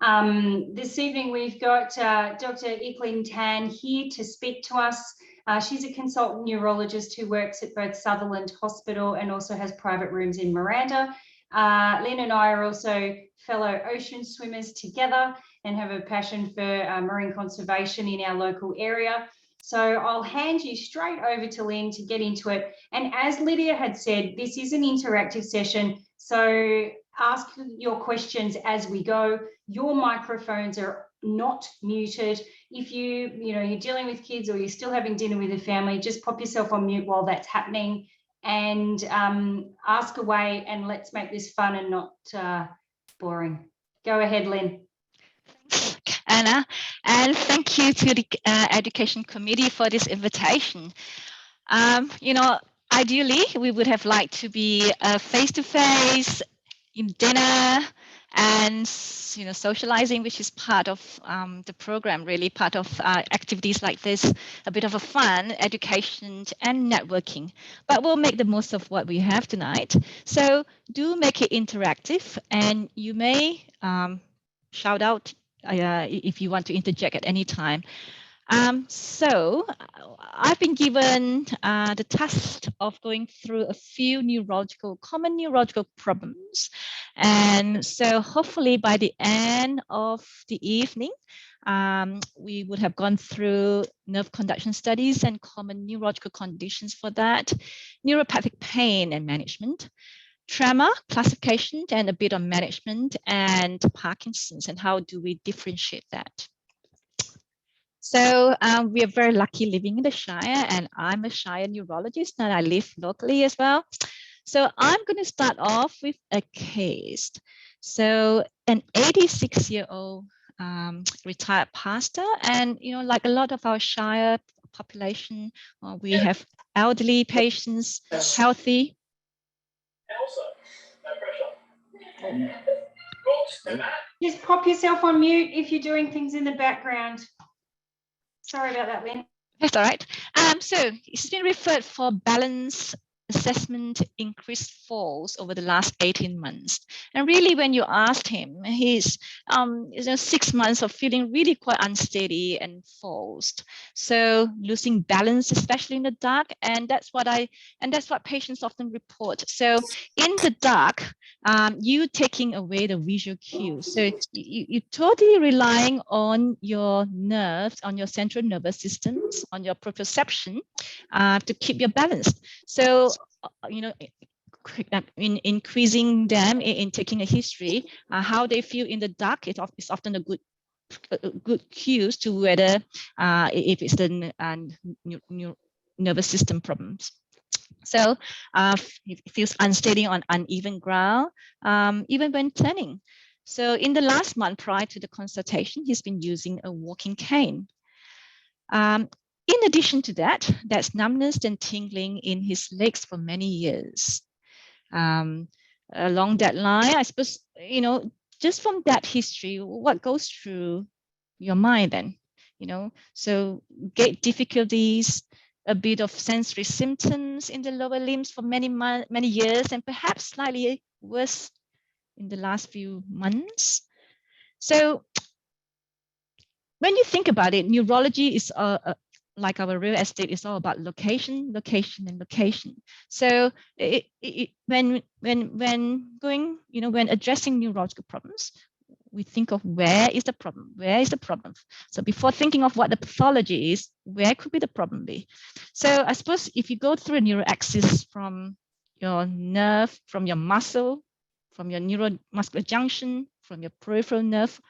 This evening we've got Dr. Eklin Tan here to speak to us. She's a consultant neurologist who works at both Sutherland Hospital and also has private rooms in Miranda. Lynn and I are also fellow ocean swimmers together and have a passion for marine conservation in our local area. So I'll hand you straight over to Lynn to get into it. And as Lydia had said, this is an interactive session, so ask your questions as we go. Your microphones are not muted. If you're dealing with kids or you're still having dinner with a family, just pop yourself on mute while that's happening and ask away, and let's make this fun and not boring. Go ahead, Lynn. Thanks, Anna, and thank you to the Education Committee for this invitation. Ideally, we would have liked to be face-to-face in dinner and socializing, which is part of the program, really part of activities like this, a bit of a fun, education and networking. But we'll make the most of what we have tonight. So do make it interactive, and you may shout out if you want to interject at any time. So I've been given the task of going through a few common neurological problems. And so hopefully by the end of the evening, we would have gone through nerve conduction studies and common neurological conditions for that, neuropathic pain and management, tremor classification and a bit on management, and Parkinson's and how do we differentiate that. So we are very lucky living in the Shire, and I'm a Shire neurologist and I live locally as well. So I'm going to start off with a case. So an 86-year-old retired pastor, and like a lot of our Shire population, we have elderly patients, healthy. And also, no pressure. Just pop yourself on mute if you're doing things in the background. Sorry about that, Lynn. That's all right. So he's been referred for balance assessment, increased falls over the last 18 months. And really, when you asked him, he's 6 months of feeling really quite unsteady and falls. So losing balance, especially in the dark, and that's what patients often report. So in the dark, you taking away the visual cues. So you're totally relying on your nerves, on your central nervous systems, on your proprioception to keep your balance. So, in increasing them in taking a history, how they feel in the dark is often a good cues to whether if it's the nervous system problems. So he feels unsteady on uneven ground, even when turning. So in the last month prior to the consultation, he's been using a walking cane. In addition to that, that's numbness and tingling in his legs for many years. Along that line, I suppose, just from that history, what goes through your mind then? So gait difficulties, a bit of sensory symptoms in the lower limbs for many years, and perhaps slightly worse in the last few months. So when you think about it, neurology is like our real estate, is all about location, location, and location. So when addressing neurological problems, we think of where is the problem? Where is the problem? So before thinking of what the pathology is, where could be the problem be? So I suppose if you go through a neuroaxis from your nerve, from your muscle, from your neuromuscular junction, from your peripheral nerve,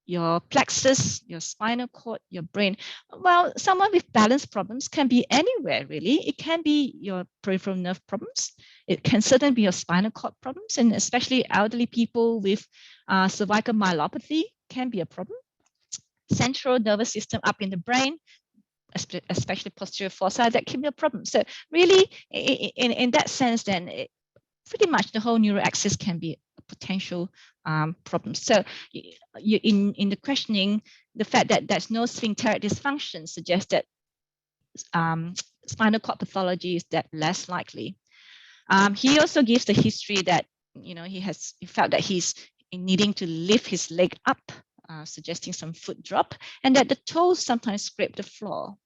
your plexus, your spinal cord, your brain. Well, someone with balance problems can be anywhere, really. It can be your peripheral nerve problems. It can certainly be your spinal cord problems, and especially elderly people with cervical myelopathy can be a problem. Central nervous system up in the brain, especially posterior foci, that can be a problem. So really, in that sense, then, pretty much the whole neuroaxis can be a potential problem. So in the questioning, the fact that there's no sphincteric dysfunction suggests that spinal cord pathology is that less likely. He also gives the history that he felt that he's needing to lift his leg up suggesting some foot drop, and that the toes sometimes scrape the floor.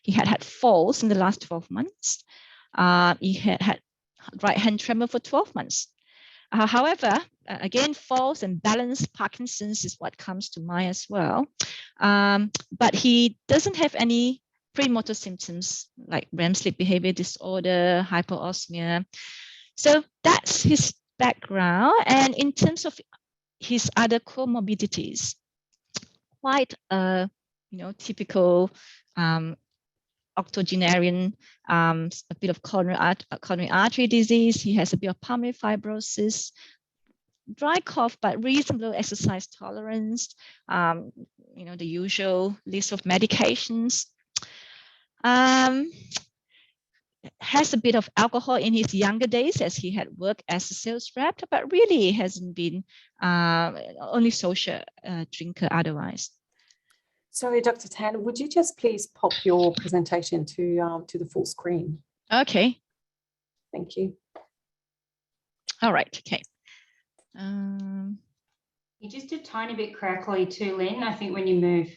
He had had falls in the last 12 months. He had right hand tremor for 12 months. However, again, falls and balance Parkinson's is what comes to mind as well. But he doesn't have any premotor symptoms like REM sleep behavior disorder, hyperosmia. So that's his background. And in terms of his other comorbidities, quite a typical octogenarian, a bit of coronary artery disease. He has a bit of pulmonary fibrosis, dry cough, but reasonable exercise tolerance. The usual list of medications. Has a bit of alcohol in his younger days as he had worked as a sales rep, but really hasn't been only social drinker otherwise. Sorry, Dr. Tan, would you just please pop your presentation to the full screen? Okay. Thank you. All right. Okay. You're just a tiny bit crackly too, Lynn, I think, when you move.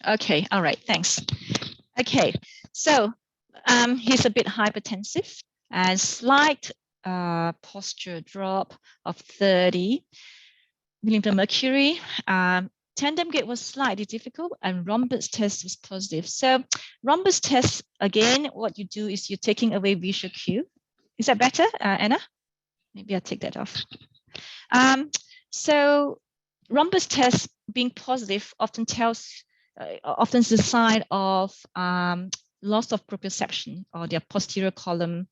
Okay. All right. Thanks. Okay. So he's a bit hypertensive and slight posture drop of 30 millimeter mercury. Tandem gait was slightly difficult and rhombus test was positive. So rhombus test, again, what you do is you're taking away visual cue. Is that better, Anna? Maybe I'll take that off. So rhombus test being positive often is a sign of loss of proprioception or their posterior column,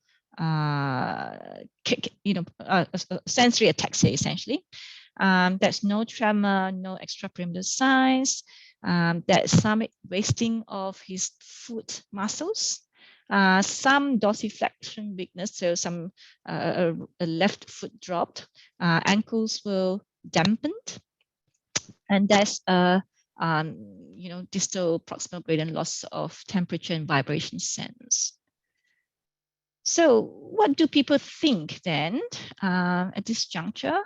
sensory ataxia essentially. There's no tremor, no extrapyramidal signs. There's some wasting of his foot muscles, some dorsiflexion weakness, so some a left foot dropped, ankles were dampened, and there's a distal proximal gradient loss of temperature and vibration sense. So what do people think then at this juncture?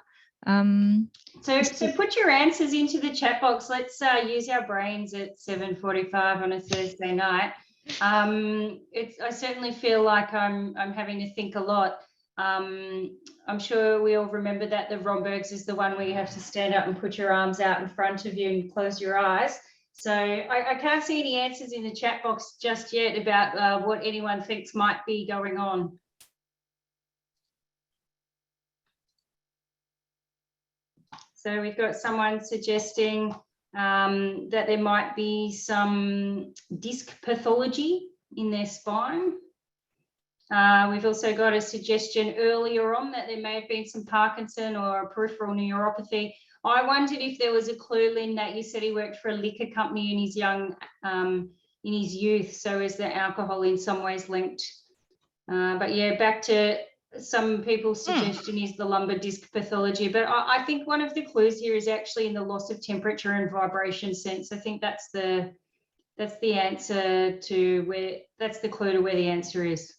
So put your answers into the chat box. Let's use our brains at 7:45 on a Thursday night. I certainly feel like I'm having to think a lot. I'm sure we all remember that the Romberg's is the one where you have to stand up and put your arms out in front of you and close your eyes. So I can't see any answers in the chat box just yet about what anyone thinks might be going on. So we've got someone suggesting that there might be some disc pathology in their spine. We've also got a suggestion earlier on that there may have been some Parkinson or peripheral neuropathy. I wondered if there was a clue, Lynn, that you said he worked for a liquor company in his in his youth. So is the alcohol in some ways linked? But yeah, back to some people's suggestion is the lumbar disc pathology. But I think one of the clues here is actually in the loss of temperature and vibration sense. I think that's the answer to where, that's the clue to where the answer is.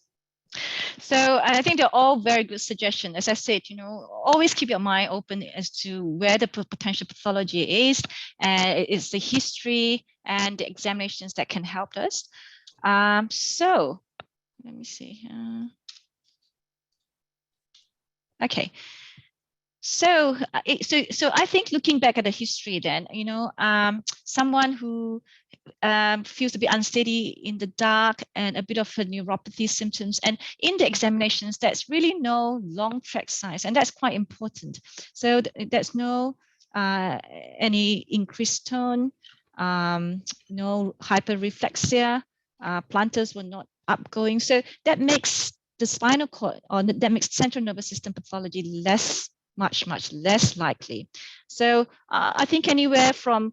So I think they're all very good suggestions. As I said, always keep your mind open as to where the potential pathology is, and it's the history and the examinations that can help us. So let me see. Okay. So I think looking back at the history, then someone who feels a bit unsteady in the dark and a bit of a neuropathy symptoms, and in the examinations, there's really no long track size, and that's quite important. So there's no any increased tone, no hyperreflexia, planters were not upgoing. So that makes the spinal cord, or that makes central nervous system pathology much less likely. So I think anywhere from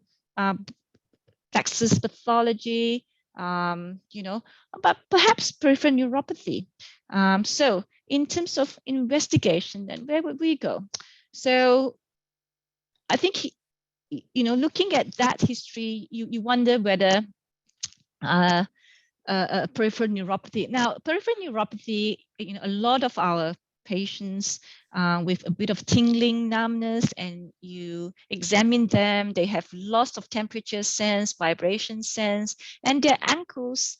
plexus pathology, but perhaps peripheral neuropathy. So in terms of investigation, then where would we go? So I think, looking at that history, you wonder whether peripheral neuropathy. Now, peripheral neuropathy, a lot of our patients with a bit of tingling, numbness, and you examine them. They have loss of temperature sense, vibration sense, and their ankles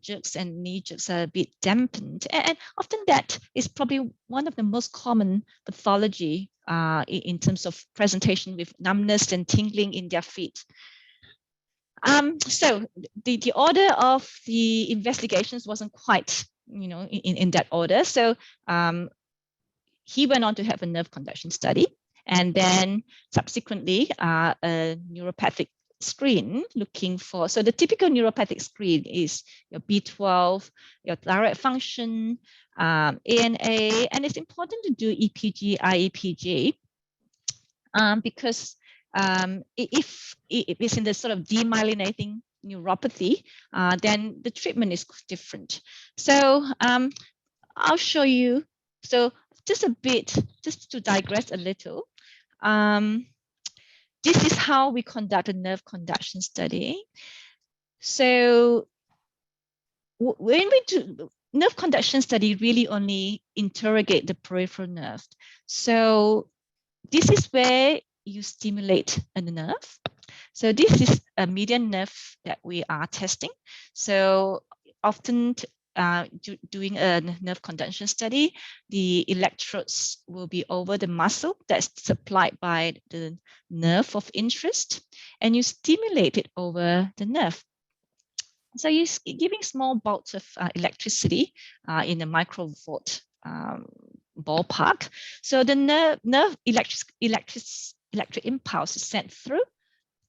jerks and knee jerks are a bit dampened. And often that is probably one of the most common pathology in terms of presentation with numbness and tingling in their feet. So the order of the investigations wasn't quite, in that order. So he went on to have a nerve conduction study, and then subsequently a neuropathic screen looking for, so the typical neuropathic screen is your B12, your thyroid function, ANA, and it's important to do EPG, IEPG, because if it's in the sort of demyelinating neuropathy, then the treatment is different. So I'll show you. So just a bit, just to digress a little, this is how we conduct a nerve conduction study. So when we do nerve conduction study, really only interrogate the peripheral nerve. So this is where you stimulate a nerve. So this is a median nerve that we are testing. So often doing a nerve conduction study, the electrodes will be over the muscle that's supplied by the nerve of interest, and you stimulate it over the nerve. So you're giving small bolts of electricity in a microvolt ballpark. So the nerve electric impulse is sent through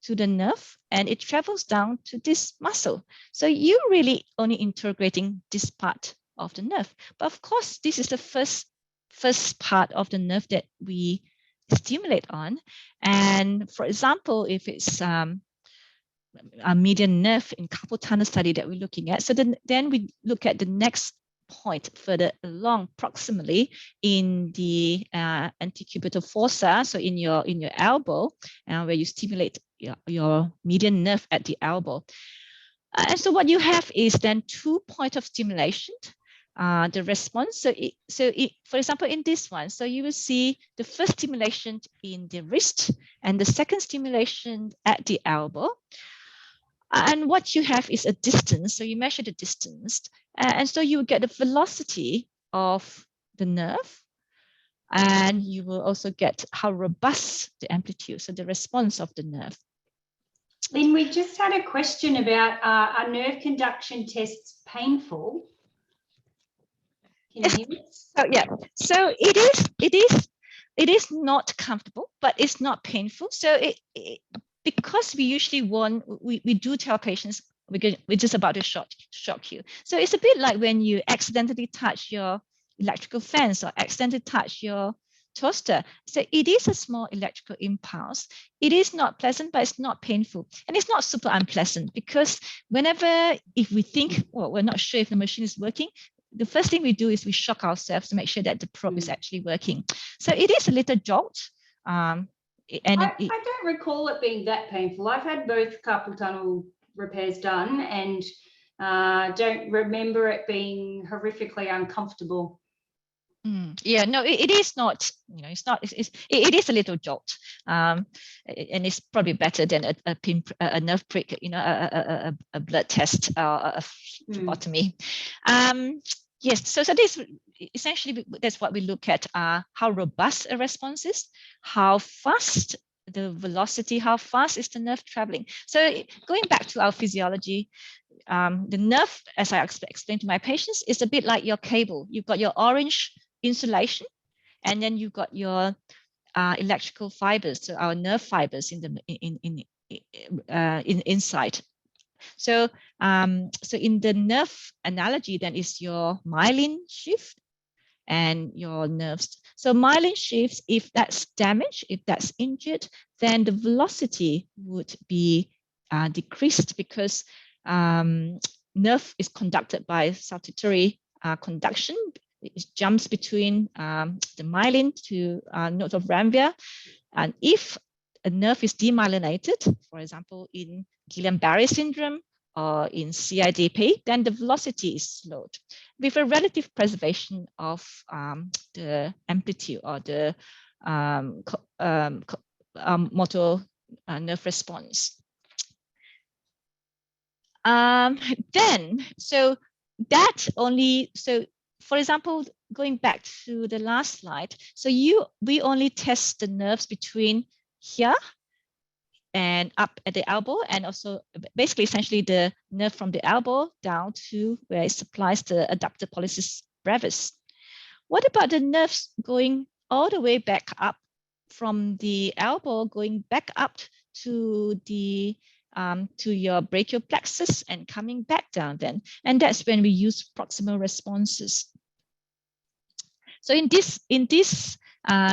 to the nerve, and it travels down to this muscle. So you're really only integrating this part of the nerve. But of course, this is the first part of the nerve that we stimulate on. And for example, if it's a median nerve in carpal tunnel study that we're looking at, so then we look at the next point further along proximally in the antecubital fossa, so in your elbow, where you stimulate your median nerve at the elbow. And so what you have is then 2 points of stimulation, the response. So for example, in this one, so you will see the first stimulation in the wrist and the second stimulation at the elbow. And what you have is a distance. So you measure the distance. And so you get the velocity of the nerve. And you will also get how robust the amplitude, so the response of the nerve. Lynn, we just had a question about are nerve conduction tests painful? Can you hear me? So yeah, so it is not comfortable, but it's not painful. So because we usually we do tell patients we're just about to shock you. So it's a bit like when you accidentally touch your electrical fence or accidentally touch your toaster. So it is a small electrical impulse. It is not pleasant, but it's not painful. And it's not super unpleasant, because if we think, well, we're not sure if the machine is working, the first thing we do is we shock ourselves to make sure that the probe is actually working. So it is a little jolt. I don't recall it being that painful. I've had both carpal tunnel repairs done, and don't remember it being horrifically uncomfortable. Yeah, no, it is not. It's not. It is a little jolt, and it's probably better than a nerve prick. A blood test, a phlebotomy. Yes. So this essentially that's what we look at. How robust a response is, how fast the velocity, how fast is the nerve traveling. So going back to our physiology, the nerve, as I explained to my patients, is a bit like your cable. You've got your orange insulation, and then you've got your electrical fibers, so our nerve fibers inside. So so in the nerve analogy, then is your myelin sheath and your nerves. So myelin sheaths, if that's damaged, if that's injured, then the velocity would be decreased, because nerve is conducted by saltatory conduction. It jumps between the myelin to nodes of Ranvier. And if a nerve is demyelinated, for example, in Guillain-Barré syndrome or in CIDP, then the velocity is slowed with a relative preservation of the amplitude or the motor nerve response. For example, going back to the last slide, we only test the nerves between here and up at the elbow, and also basically essentially the nerve from the elbow down to where it supplies the adductor pollicis brevis. What about the nerves going all the way back up from the elbow, going back up to the to your brachial plexus and coming back down then? And that's when we use proximal responses. So in this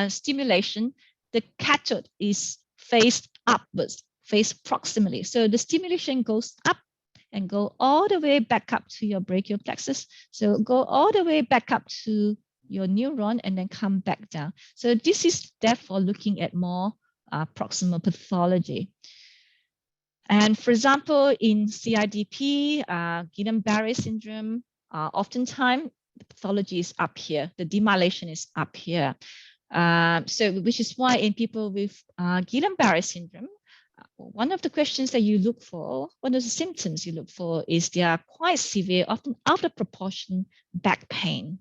stimulation, the cathode is faced upwards, faced proximally. So the stimulation goes up and go all the way back up to your brachial plexus. So go all the way back up to your neuron and then come back down. So this is therefore looking at more proximal pathology. And for example, in CIDP, Guillain-Barré syndrome, oftentimes the pathology is up here, the demyelination is up here. Which is why in people with Guillain-Barré syndrome, one of the questions that you look for, one of the symptoms you look for is they are quite severe, often out of proportion back pain.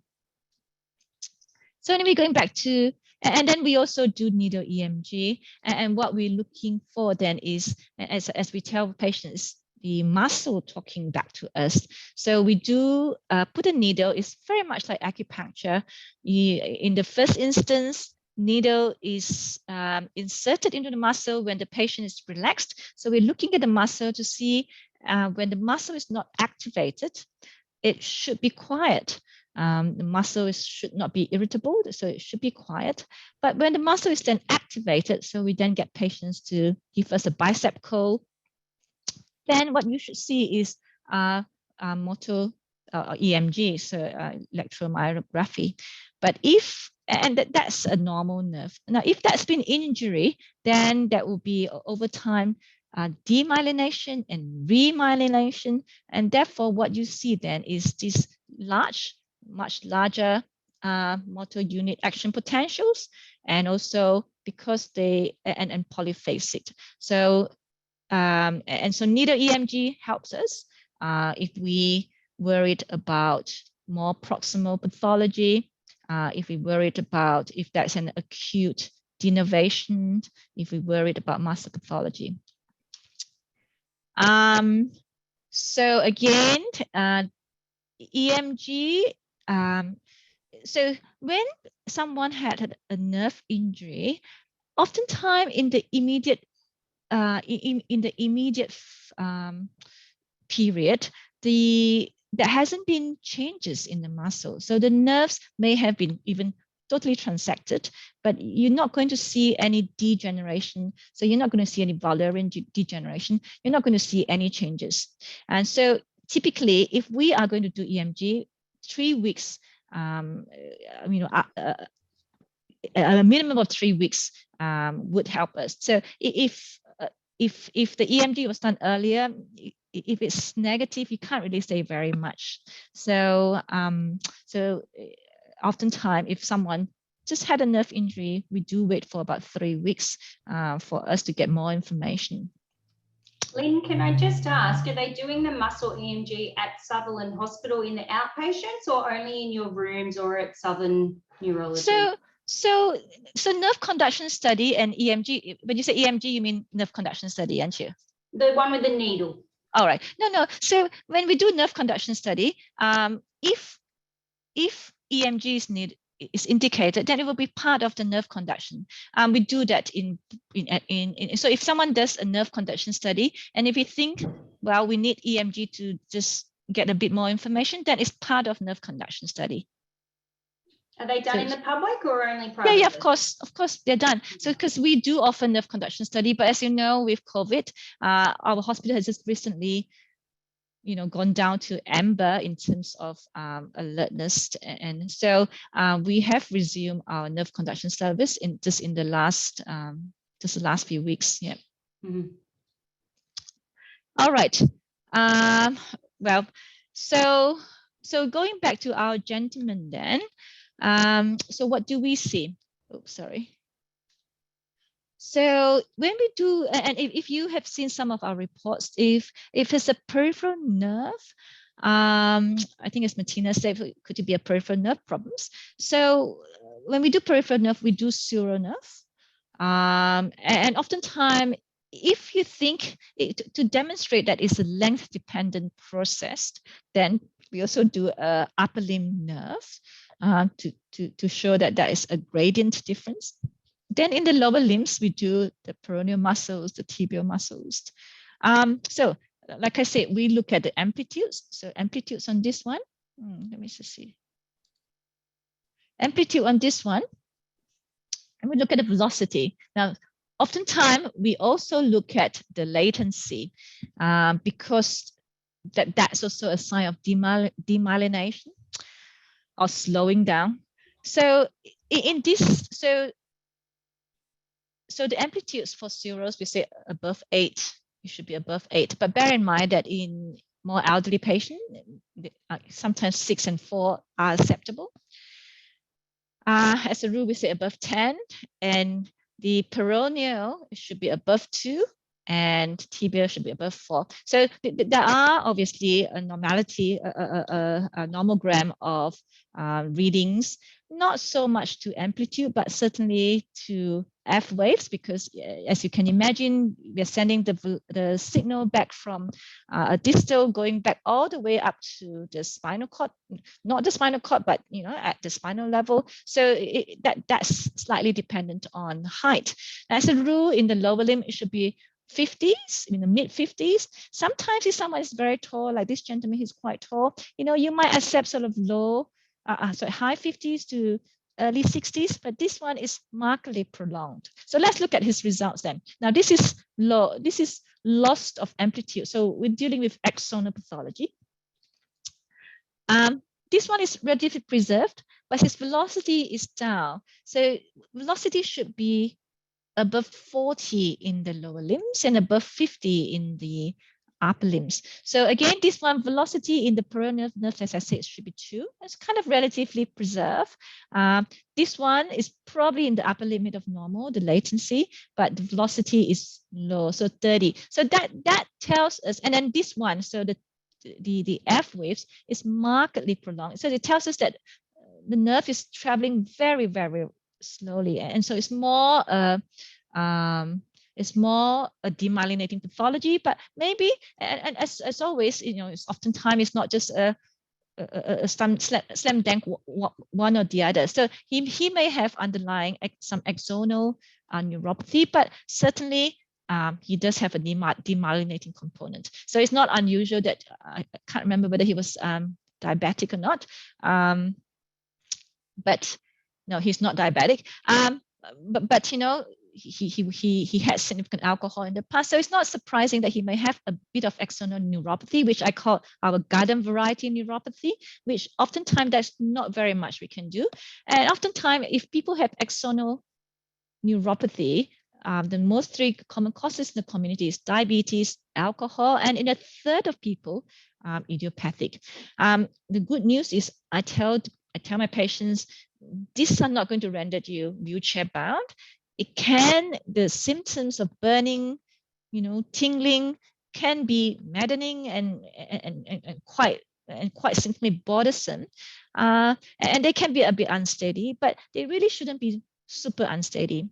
So anyway, going back to, and then we also do needle EMG, and what we're looking for then is, as we tell patients, the muscle talking back to us. So we do put a needle. It's very much like acupuncture. In the first instance, needle is inserted into the muscle when the patient is relaxed. So we're looking at the muscle to see when the muscle is not activated, it should be quiet. The muscle should not be irritable, so it should be quiet. But when the muscle is then activated, so we then get patients to give us a bicep curl, then what you should see is motor EMG, so electromyography. But that's a normal nerve. Now, if that's been injury, then that will be over time demyelination and remyelination, and therefore what you see then is this much larger motor unit action potentials, and also because they and polyphasic. So so needle EMG helps us if we worried about more proximal pathology, if we worried about if that's an acute denervation, if we worried about muscle pathology. So again, EMG. So when someone had a nerve injury, oftentimes in the immediate period, there hasn't been changes in the muscle. So the nerves may have been even totally transected, but you're not going to see any degeneration. So you're not going to see any Wallerian degeneration. You're not going to see any changes. And so typically, if we are going to do EMG, 3 weeks, a minimum of 3 weeks would help us. So if the EMG was done earlier, if it's negative, you can't really say very much. So oftentimes, if someone just had a nerve injury, we do wait for about 3 weeks for us to get more information. Lynn, can I just ask, are they doing the muscle EMG at Sutherland Hospital in the outpatients, or only in your rooms or at Southern Neurology? So nerve conduction study and EMG, when you say EMG, you mean nerve conduction study, aren't you? The one with the needle. All right. No. So when we do nerve conduction study, if EMG is indicated, then it will be part of the nerve conduction. We do that so if someone does a nerve conduction study, and if we think, well, we need EMG to just get a bit more information, then it's part of nerve conduction study. Are they done in the public or only private? Yeah, of course they're done. So because we do offer nerve conduction study, but as you know, with COVID, our hospital has just recently, gone down to amber in terms of alertness, and so we have resumed our nerve conduction service in the last few weeks. Yeah. Mm-hmm. All right. Well, so going back to our gentleman then, so what do we see? Oh, sorry. So when we do, and if you have seen some of our reports, if it's a peripheral nerve, I think as Martina said, could it be a peripheral nerve problems? So when we do peripheral nerve, we do sural nerve. And oftentimes, if you think to demonstrate that it's a length dependent process, then we also do a upper limb nerve to show that there is a gradient difference. Then in the lower limbs, we do the peroneal muscles, the tibial muscles. So like I said, we look at the amplitudes. So amplitudes on this one, let me just see. Amplitude on this one, and we look at the velocity. Now, oftentimes, we also look at the latency because that's also a sign of demyelination or slowing down. So in this, so the amplitudes for zeros, we say above 8. It should be above 8. But bear in mind that in more elderly patients, sometimes 6 and 4 are acceptable. As a rule, we say above 10, and the peroneal should be above 2, and tibial should be above 4. So there are obviously a normality, a nomogram of readings, not so much to amplitude, but certainly to F waves, because as you can imagine, we're sending the signal back from a distal going back all the way up to the spinal cord, not the spinal cord, but at the spinal level. So that's slightly dependent on height. As a rule, in the lower limb, it should be 50s, in the mid 50s. Sometimes if someone is very tall, like this gentleman, he's quite tall, you might accept sort of high 50s to early 60s, but this one is markedly prolonged. So let's look at his results then. Now this is low, this is loss of amplitude. So we're dealing with axonal pathology. This one is relatively preserved, but his velocity is down. So velocity should be above 40 in the lower limbs and above 50 in the upper limbs. So again, this one, velocity in the peroneal nerve, as I said, should be 2. It's kind of relatively preserved. This one is probably in the upper limit of normal, the latency, but the velocity is low, so 30. So that tells us, and then this one, so the F waves is markedly prolonged. So it tells us that the nerve is traveling very, very slowly, and so it's more a demyelinating pathology. But maybe, and as always, it's oftentimes it's not just a slam dunk one or the other. So he may have underlying some axonal neuropathy, but certainly he does have a demyelinating component. So it's not unusual that I can't remember whether he was diabetic or not. But no, he's not diabetic. But he had significant alcohol in the past, so it's not surprising that he may have a bit of axonal neuropathy, which I call our garden variety neuropathy, which oftentimes there's not very much we can do. And oftentimes, if people have axonal neuropathy, the most 3 common causes in the community is diabetes, alcohol, and in a third of people, idiopathic. The good news is I tell my patients, these are not going to render you wheelchair bound. The symptoms of burning, tingling can be maddening and quite simply bothersome. And they can be a bit unsteady, but they really shouldn't be super unsteady.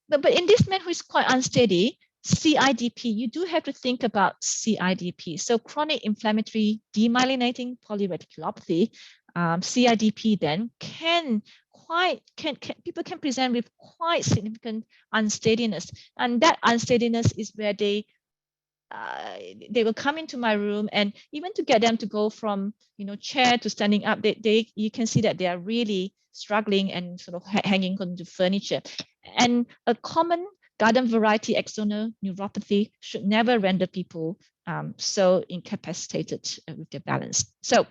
But in this man who is quite unsteady, CIDP, you do have to think about CIDP. So chronic inflammatory demyelinating polyradiculopathy, CIDP then people can present with quite significant unsteadiness, and that unsteadiness is where they will come into my room, and even to get them to go from chair to standing up, you can see that they are really struggling and sort of hanging onto furniture. And a common garden variety axonal neuropathy should never render people so incapacitated with their balance. So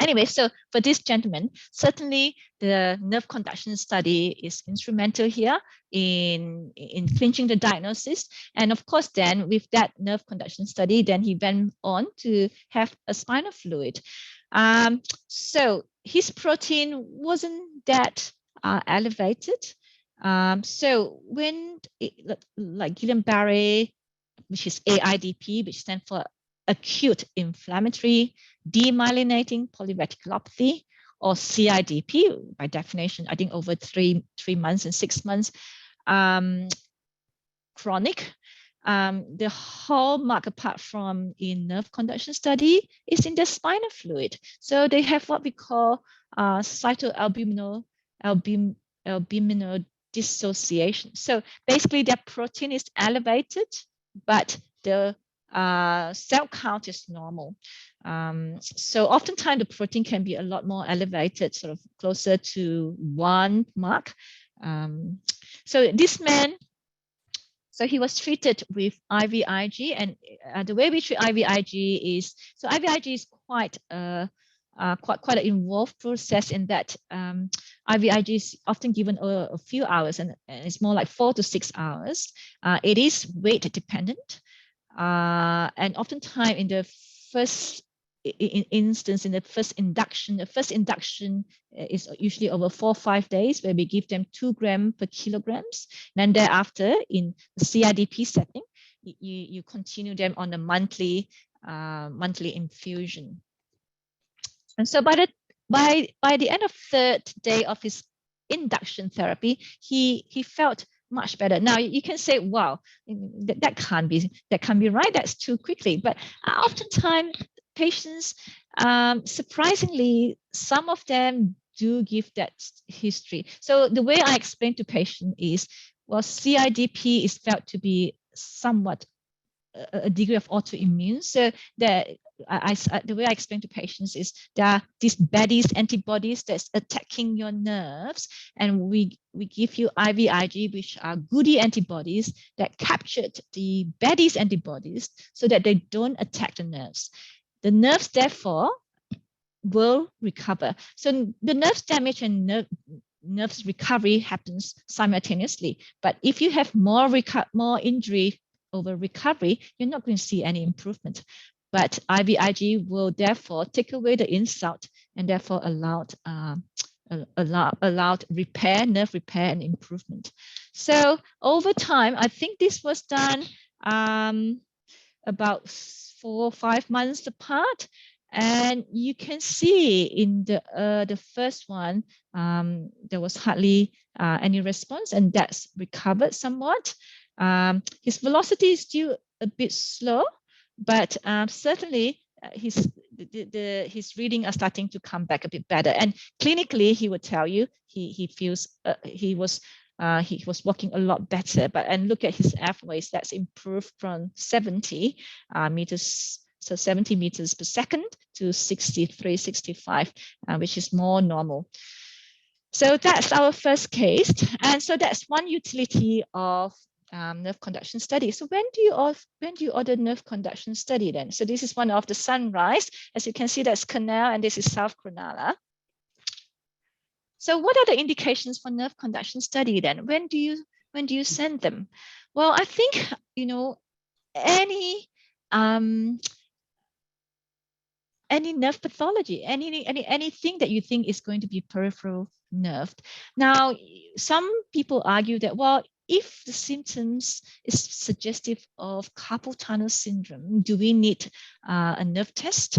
Anyway, so for this gentleman, certainly the nerve conduction study is instrumental here in clinching the diagnosis. And of course, then with that nerve conduction study, then he went on to have a spinal fluid. So his protein wasn't that elevated. So when, like Guillain-Barré, which is AIDP, which stands for acute inflammatory demyelinating polyreticulopathy, or CIDP, by definition, I think over 3 months and 6 months, chronic. The hallmark, apart from in nerve conduction study, is in the spinal fluid. So they have what we call cytoalbuminal dissociation. So basically, their protein is elevated, but the cell count is normal. So oftentimes the protein can be a lot more elevated, sort of closer to 1 mark. So this man, so he was treated with IVIG, and the way we treat IVIG is, so IVIG is quite an involved process in that IVIG is often given a few hours, and it's more like 4 to 6 hours. It is weight dependent. And oftentimes in the first instance, in the first induction is usually over 4 or 5 days, where we give them 2 grams per kilograms. And then thereafter, in the CIDP setting, you continue them on a monthly infusion. And so by the end of 3rd day of his induction therapy, he felt much better. Now you can say, wow, that can't be right. That's too quickly. But oftentimes patients, surprisingly, some of them do give that history. So the way I explain to patients is, well, CIDP is felt to be somewhat a degree of autoimmune. So that the way I explain to patients is there are these Betty's antibodies that's attacking your nerves, and we give you IVIG, which are goody antibodies that captured the Betty's antibodies so that they don't attack the nerves. The nerves, therefore, will recover. So the nerves damage and nerves recovery happens simultaneously. But if you have more injury over recovery, you're not going to see any improvement. But IVIG will therefore take away the insult and therefore allowed repair, nerve repair and improvement. So over time, I think this was done about 4 or 5 months apart. And you can see in the first one, there was hardly any response, and that's recovered somewhat. His velocity is still a bit slow, but certainly his reading are starting to come back a bit better. And clinically, he would tell you he feels he was walking a lot better. And look at his F-waves, that's improved from 70 meters. So 70 meters per second to 63, 65, which is more normal. So that's our first case. And so that's one utility of nerve conduction study. So when do you order nerve conduction study then? So this is one of the sunrise. As you can see, that's Canal, and this is South Cronulla. So what are the indications for nerve conduction study then? When do you send them? Well, I think, any nerve pathology, anything that you think is going to be peripheral nerve. Now, some people argue that, well, if the symptoms is suggestive of carpal tunnel syndrome, do we need a nerve test?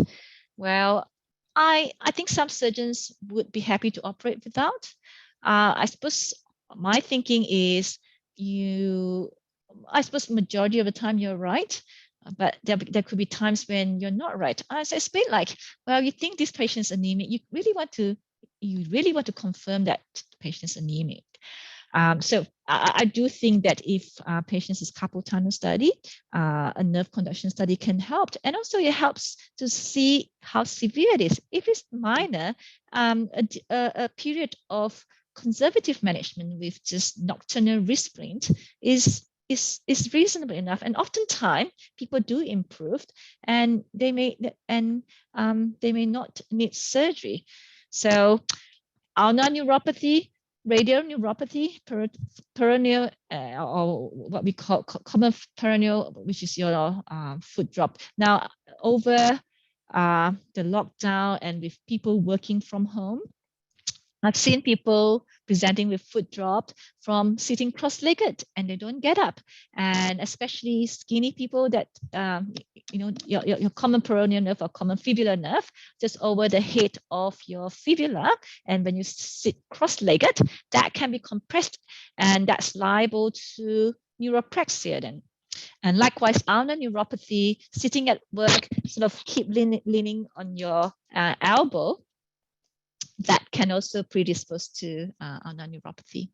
Well, I think some surgeons would be happy to operate without. I suppose my thinking is I suppose majority of the time you're right. But there could be times when you're not right. So it's a bit like, well, you think this patient's anemic. You really want to confirm that the patient's anemic. So I do think that if patients is carpal tunnel study, a nerve conduction study can help. And also it helps to see how severe it is. If it's minor, a period of conservative management with just nocturnal restraint is is reasonable enough, and oftentimes people do improve, and they may not need surgery. So ulnar neuropathy, radial neuropathy, peroneal, or what we call common peroneal, which is your foot drop. Now, over the lockdown and with people working from home, I've seen people presenting with foot drop from sitting cross-legged and they don't get up, and especially skinny people that your common peroneal nerve or common fibular nerve just over the head of your fibula, and when you sit cross-legged, that can be compressed, and that's liable to neuropraxia then. And likewise, ulnar neuropathy, sitting at work, sort of keep leaning on your elbow, that can also predispose to ulnar neuropathy.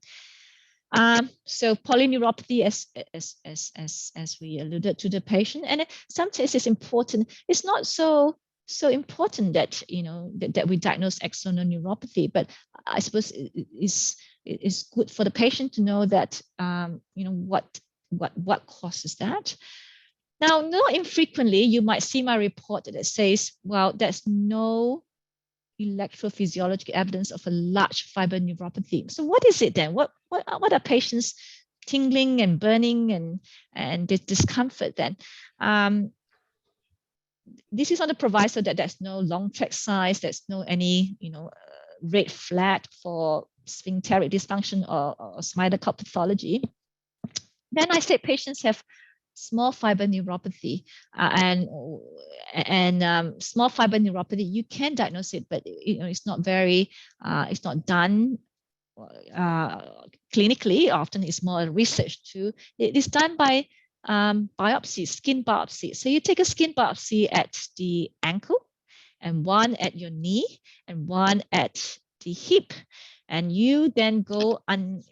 So polyneuropathy, as we alluded to the patient, and sometimes it's important. It's not so important that that we diagnose axonal neuropathy, but I suppose it's good for the patient to know that what causes that. Now, not infrequently, you might see my report that says, well, there's no electrophysiological evidence of a large fiber neuropathy. So what is it then? What are patients tingling and burning and discomfort then? This is on the proviso that there's no long tract size, there's no any red flag for sphincteric dysfunction or spinal cord pathology. Then I said patients have small fiber neuropathy, and small fiber neuropathy, you can diagnose it, but it's not very, it's not done clinically. Often it's more research too. It is done by biopsy, skin biopsy. So you take a skin biopsy at the ankle, and one at your knee, and one at the hip, and you then go and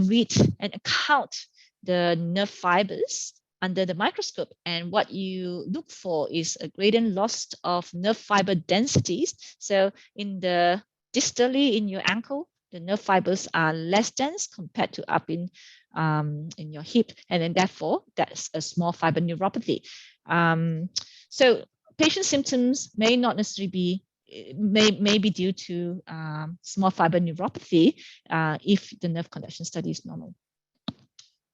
read and count the nerve fibers under the microscope, and what you look for is a gradient loss of nerve fiber densities. So in the distally in your ankle, the nerve fibers are less dense compared to up in your hip, and then therefore that's a small fiber neuropathy. So patient symptoms may not necessarily be may be due to small fiber neuropathy if the nerve conduction study is normal.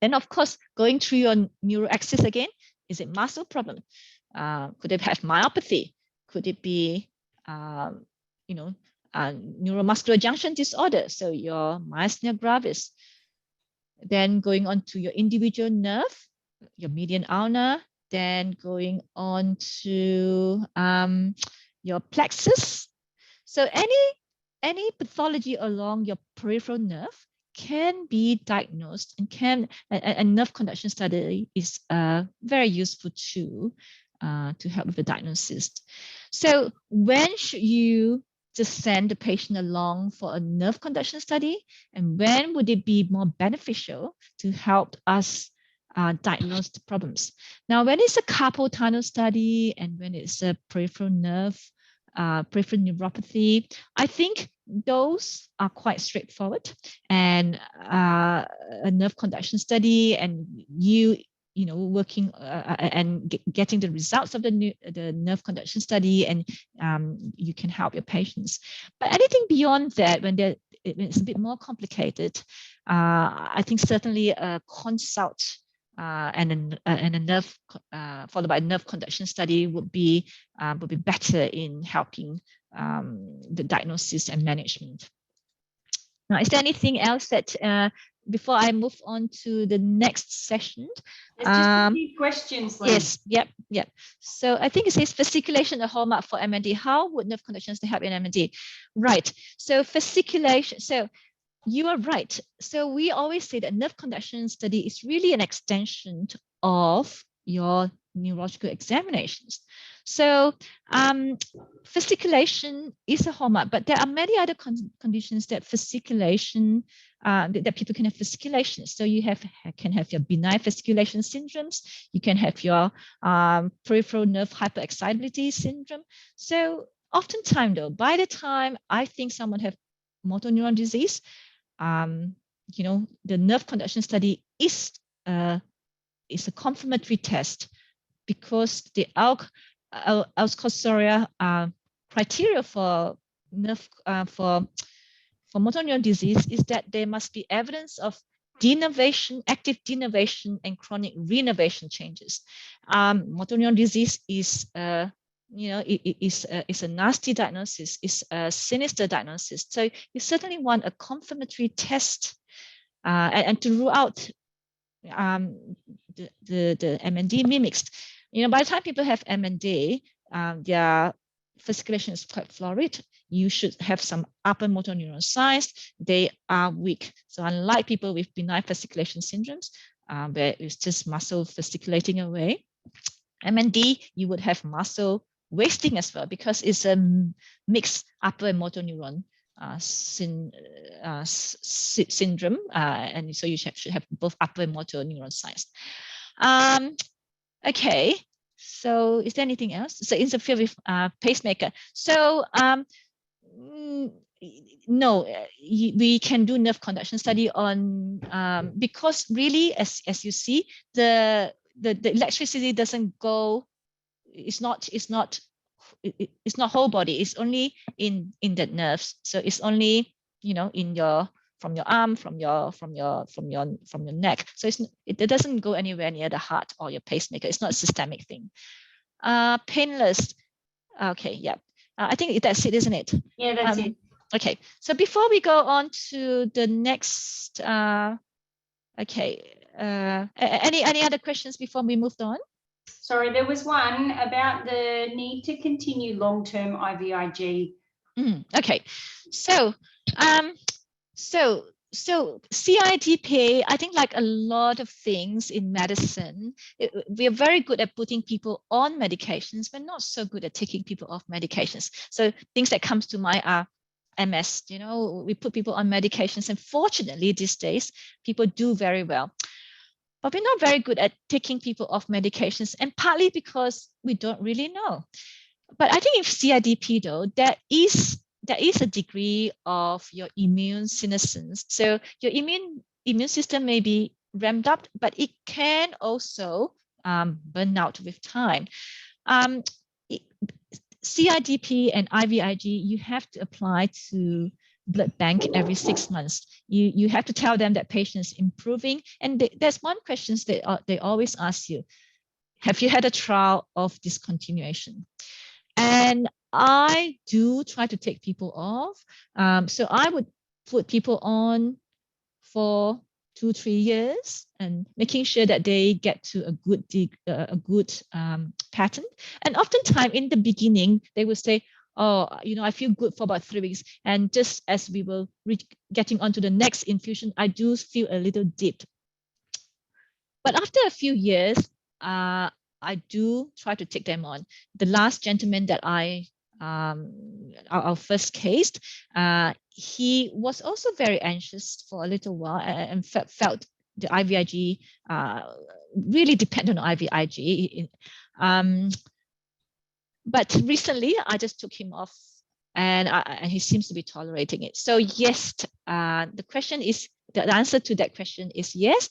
Then, of course, going through your neuroaxis again, is it muscle problem? Could it have myopathy? Could it be, neuromuscular junction disorder? So your myasthenia gravis. Then going on to your individual nerve, your median ulnar. Then going on to your plexus. So any pathology along your peripheral nerve can be diagnosed, and nerve conduction study is a very useful tool to help with the diagnosis. So when should you just send the patient along for a nerve conduction study, and when would it be more beneficial to help us diagnose the problems? Now, when it's a carpal tunnel study and when it's a peripheral nerve, peripheral neuropathy, I think those are quite straightforward, and a nerve conduction study, and working and getting the results of the nerve conduction study, and you can help your patients. But anything beyond that, when it's a bit more complicated, I think certainly a consult and a nerve followed by a nerve conduction study would be better in helping the diagnosis and management. Now, is there anything else that before I move on to the next session? There's just a few questions, Lynn. Yes, yep. So I think it says fasciculation a hallmark for MND. How would nerve conduction help in MND? Right. So fasciculation. So you are right. So we always say that nerve conduction study is really an extension of your neurological examinations. So fasciculation is a hallmark, but there are many other conditions that fasciculation, that people can have fasciculation. So you can have your benign fasciculation syndromes. You can have your peripheral nerve hyperexcitability syndrome. So oftentimes though, by the time I think someone have motor neuron disease, the nerve conduction study is is a confirmatory test because the Alzheimer's criteria for nerve for motor neuron disease is that there must be evidence of denervation, active denervation, and chronic renervation changes. Motor neuron disease is it's a nasty diagnosis, it's a sinister diagnosis. So you certainly want a confirmatory test and to rule out the MND mimics. By the time people have MND, their fasciculation is quite florid. You should have some upper motor neuron size. They are weak. So unlike people with benign fasciculation syndromes, where it's just muscle fasciculating away, MND, you would have muscle wasting as well because it's a mixed upper and motor neuron syndrome. And so you should have both upper and motor neuron size. Okay. So is there anything else? So interfere with pacemaker. So no, we can do nerve conduction study on because really, as you see, the electricity doesn't go. It's not whole body. It's only in the nerves. So it's only in your from your arm, from your neck. So it doesn't go anywhere near the heart or your pacemaker. It's not a systemic thing. Painless. Okay, yeah. I think that's it, isn't it? Yeah, that's it. Okay. So before we go on to the next, any other questions before we moved on? Sorry, there was one about the need to continue long-term IVIG. Okay, so CIDP, I think like a lot of things in medicine, we are very good at putting people on medications, but not so good at taking people off medications. So things that comes to mind are MS, we put people on medications, and fortunately these days, people do very well. But we're not very good at taking people off medications, and partly because we don't really know. But I think in CIDP though, there is a degree of your immune senescence. So your immune system may be ramped up, but it can also burn out with time. CIDP and IVIG, you have to apply to blood bank every 6 months. You have to tell them that patient is improving. And there's one question that they always ask you: have you had a trial of discontinuation? And I do try to take people off. So I would put people on for 2-3 years and making sure that they get to a good pattern. And oftentimes in the beginning, they will say, oh, I feel good for about 3 weeks. And just as we were getting onto the next infusion, I do feel a little dip. But after a few years, I do try to take them on. The last gentleman that our first case, he was also very anxious for a little while and felt the IVIG, really dependent on IVIG. But recently, I just took him off, and he seems to be tolerating it. So yes, the answer to that question is yes.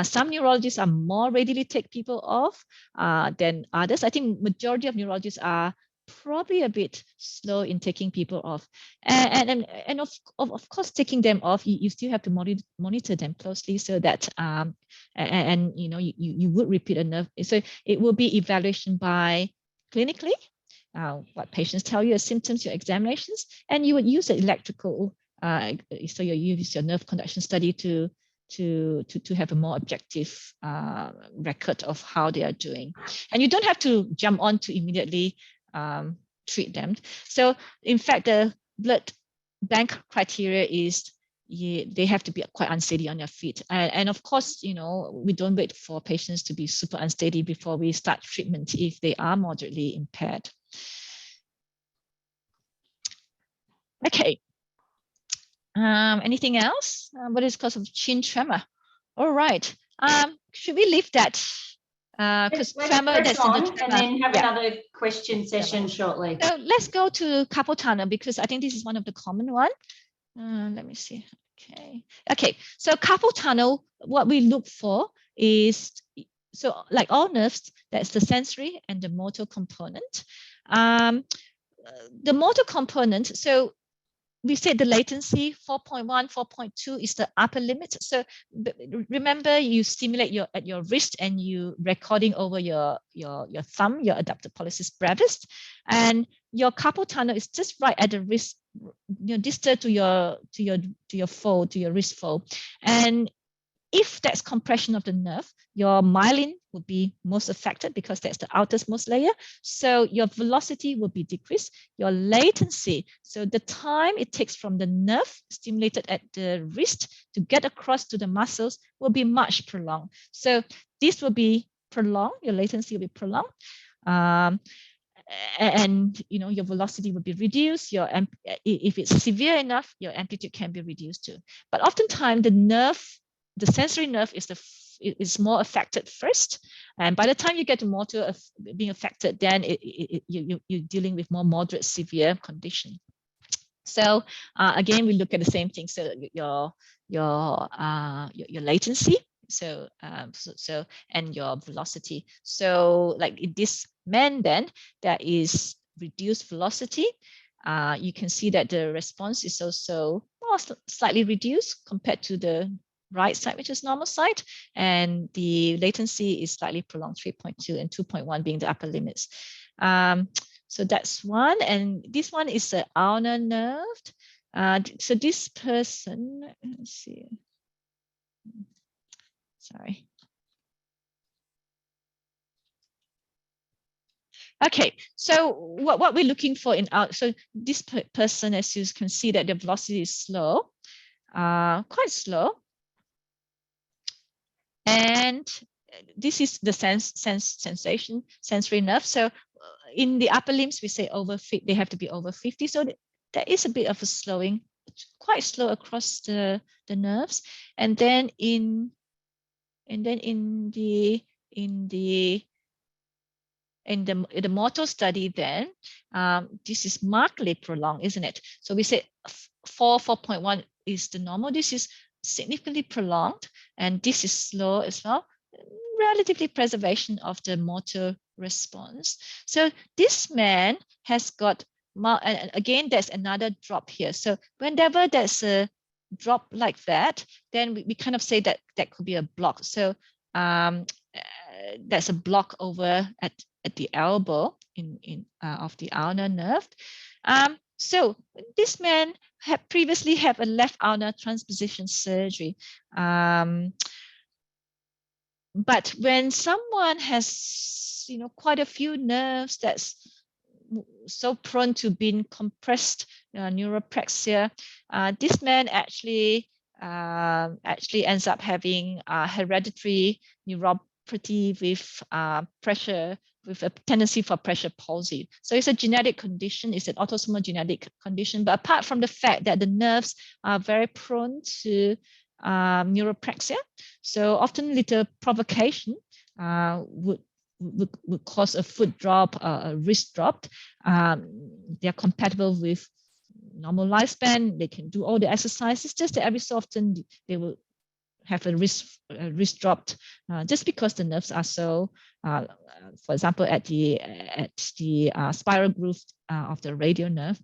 Some neurologists are more readily take people off than others. I think majority of neurologists are probably a bit slow in taking people off. And of course, taking them off, you still have to monitor them closely so that you would repeat a nerve. So it will be evaluation by clinically, what patients tell you as symptoms, your examinations, and you would use the electrical. So you use your nerve conduction study to have a more objective record of how they are doing. And you don't have to jump on to immediately treat them. So in fact, the blood bank criteria is they have to be quite unsteady on their feet. And of course, we don't wait for patients to be super unsteady before we start treatment if they are moderately impaired. Okay. Anything else? What is the cause of chin tremor? All right. Should we leave that? Because tremor that's in the and then have another question session shortly. So let's go to carpal tunnel because I think this is one of the common one. Let me see. Okay. So carpal tunnel, what we look for is so like all nerves, that's the sensory and the motor component. The motor component, so we said the latency 4.1, 4.2 is the upper limit. So remember, you stimulate at your wrist and you recording over your thumb, your adductor pollicis brevis, and your carpal tunnel is just right at the wrist, distal to your fold, to your wrist fold. And if that's compression of the nerve, your myelin would be most affected because that's the outermost layer. So your velocity will be decreased. Your latency, so the time it takes from the nerve stimulated at the wrist to get across to the muscles will be much prolonged. So this will be prolonged. Your latency will be prolonged. And your velocity will be reduced. If it's severe enough, your amplitude can be reduced too. But oftentimes the sensory nerve is more affected first, and by the time you get to motor being affected, then you're dealing with more moderate severe condition. So again, we look at the same thing. So your latency, so and your velocity. So like in this man, then there is reduced velocity. You can see that the response is also slightly reduced compared to the right side, which is normal side, and the latency is slightly prolonged, 3.2 and 2.1 being the upper limits. So that's one, and this one is the ulnar nerve. So this person, let's see, sorry. Okay, so what we're looking for so this person, as you can see, that the velocity is slow, quite slow. And this is the sensory nerve. So in the upper limbs, we say they have to be over 50. So there is a bit of a slowing, quite slow across the nerves. And then in the motor study, then this is markedly prolonged, isn't it? So we say 4.1 is the normal. This is significantly prolonged, and this is slow as well. Relatively preservation of the motor response. So this man has got, and again, there's another drop here. So whenever there's a drop like that, then we kind of say that could be a block. So there's a block over at the elbow of the ulnar nerve. So this man had previously had a left ulnar transposition surgery. But when someone has, quite a few nerves that's so prone to being compressed, neuropraxia, this man actually ends up having hereditary neuropathy with pressure, with a tendency for pressure palsy. So it's a genetic condition, it's an autosomal genetic condition. But apart from the fact that the nerves are very prone to neuropraxia, so often little provocation would cause a foot drop, a wrist drop. They're compatible with normal lifespan. They can do all the exercises, just that every so often they will have a wrist dropped, just because the nerves are so, for example, at the spiral groove of the radial nerve.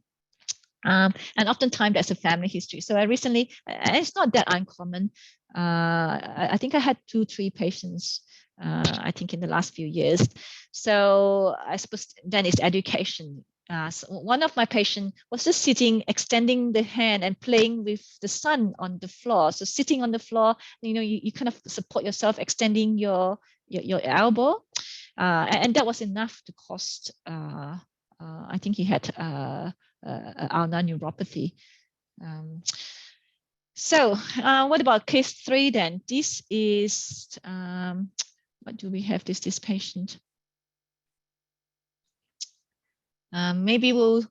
And oftentimes there's a family history. So I recently, and it's not that uncommon. I think I had 2-3 patients, I think in the last few years. So I suppose then it's education. So one of my patients was just sitting, extending the hand and playing with the son on the floor. So sitting on the floor, you kind of support yourself, extending your elbow. And that was enough to cause, I think he had ulnar neuropathy. So what about case 3 then? This is, what do we have this patient? Maybe we'll,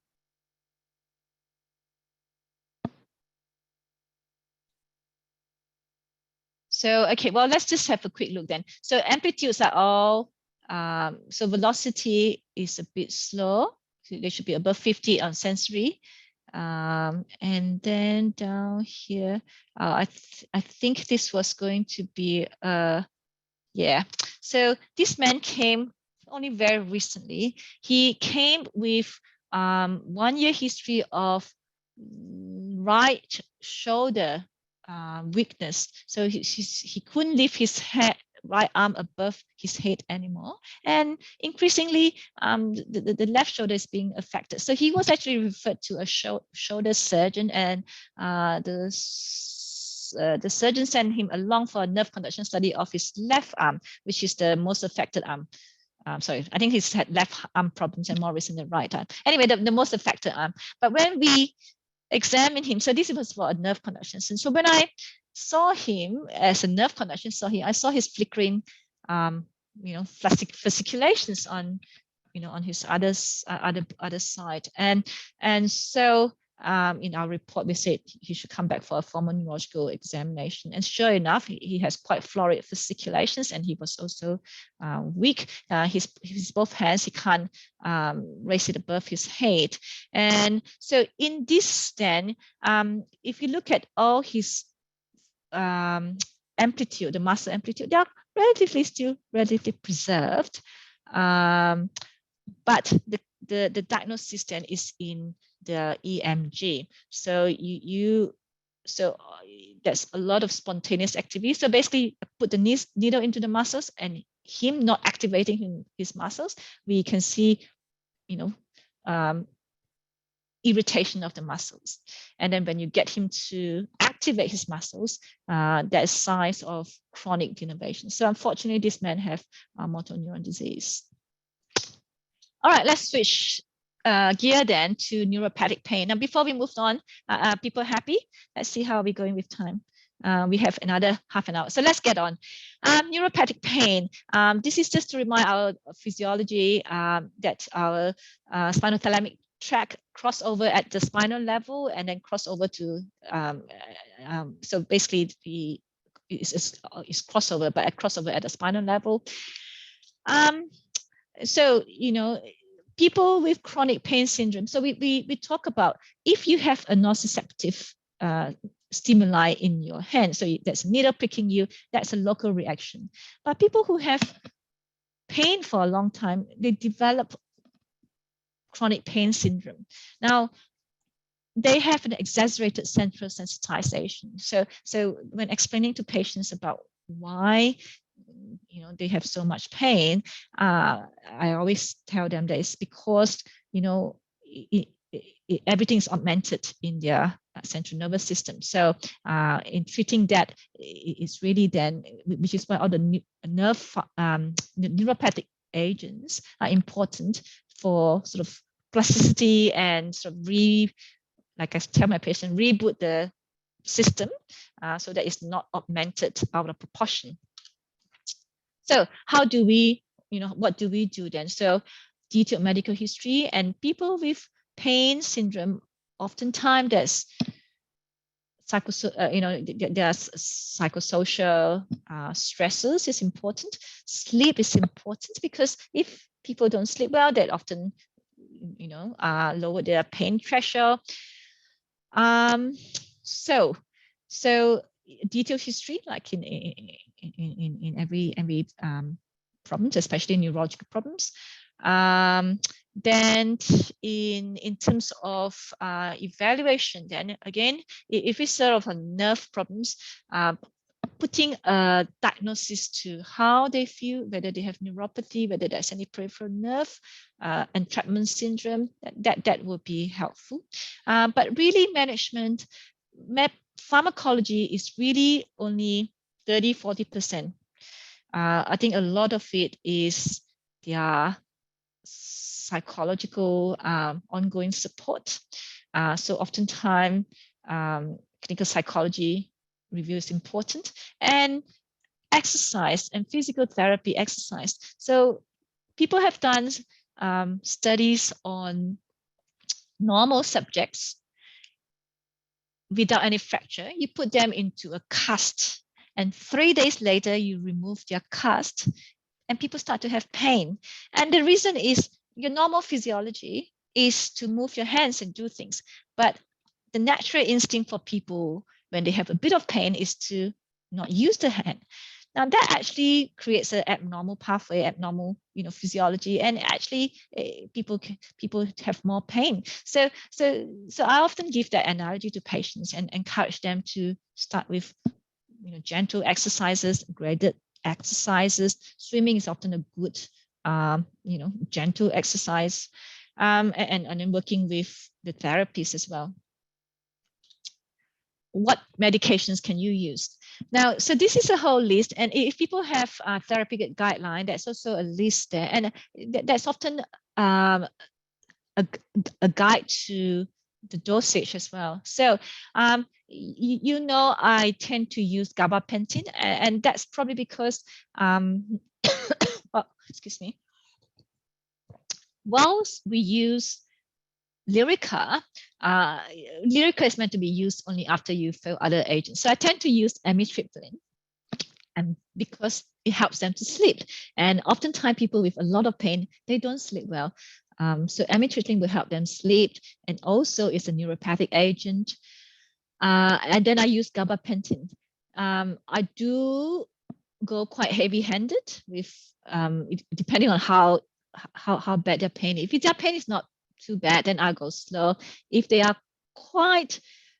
so, okay, well, let's just have a quick look then. So amplitudes are all, so velocity is a bit slow. So they should be above 50 on sensory. And then down here, I think this was going to be Yeah. So this man came only very recently. He came with 1 year history of right shoulder weakness. So he couldn't lift his head, right arm above his head anymore. And increasingly, the left shoulder is being affected. So he was actually referred to a shoulder surgeon, and the surgeon sent him along for a nerve conduction study of his left arm, which is the most affected arm. Sorry, I think he's had left arm problems and more recently right arm. Anyway, the most affected arm. But when we examined him, so this was for a nerve conduction. And so when I saw him as a nerve conduction, I saw his flickering, fasciculations on, on his other side, and so in our report we said he should come back for a formal neurological examination. And sure enough, he has quite florid fasciculations, and he was also weak. His both hands, he can't raise it above his head. And so in this then, if you look at all his amplitude, the muscle amplitude, they are still relatively preserved. But the diagnosis then is in the EMG. So there's a lot of spontaneous activity. So basically, put the needle into the muscles, and him not activating his muscles, we can see, irritation of the muscles. And then when you get him to activate his muscles, there's signs of chronic denervation. So unfortunately, this man have motor neuron disease. All right, let's switch gear then to neuropathic pain. Now, before we move on, people happy? Let's see how we're going with time. We have another half an hour, so let's get on. Neuropathic pain. This is just to remind our physiology that our spinothalamic tract cross over at the spinal level and then cross over to, so basically it's crossover, but a crossover at the spinal level. So, people with chronic pain syndrome. So we talk about if you have a nociceptive stimuli in your hand, so that's needle pricking you, that's a local reaction. But people who have pain for a long time, they develop chronic pain syndrome. Now, they have an exaggerated central sensitization. So when explaining to patients about why they have so much pain, I always tell them that it's because everything's augmented in their central nervous system. So in treating that, it's really then, which is why all the neuropathic agents are important for sort of plasticity and sort of like I tell my patient, reboot the system so that it's not augmented out of proportion. So how do we, what do we do then? So detailed medical history, and people with pain syndrome, oftentimes there's psychosocial stresses is important. Sleep is important because if people don't sleep well, they often, lower their pain threshold. So detailed history, like in every problems, especially neurological problems. Then in terms of evaluation, then again, if it's sort of a nerve problems, putting a diagnosis to how they feel, whether they have neuropathy, whether there's any peripheral nerve entrapment syndrome, that would be helpful. But really management, pharmacology is really only 30–40%. I think a lot of it is their psychological ongoing support. So oftentimes clinical psychology review is important, and exercise and physical therapy exercise. So people have done studies on normal subjects without any fracture. You put them into a cast, and 3 days later you remove their cast and people start to have pain. And the reason is your normal physiology is to move your hands and do things, but the natural instinct for people when they have a bit of pain is to not use the hand. Now that actually creates an abnormal pathway, abnormal, physiology, and actually people have more pain. So I often give that analogy to patients and encourage them to start with, gentle exercises, graded exercises. Swimming is often a good, gentle exercise, and then working with the therapists as well. What medications can you use? Now, so this is a whole list, and if people have a therapeutic guideline, that's also a list there, and that's often a guide to the dosage as well. So, I tend to use gabapentin, and that's probably because, excuse me, whilst we use Lyrica, Lyrica is meant to be used only after you fail other agents. So I tend to use amitriptyline, and because it helps them to sleep. And oftentimes people with a lot of pain, they don't sleep well. So amitriptyline will help them sleep, and also it's a neuropathic agent. And then I use gabapentin. I do go quite heavy-handed with, depending on how bad their pain is. If their pain is not too bad, then I'll go slow. If they are quite,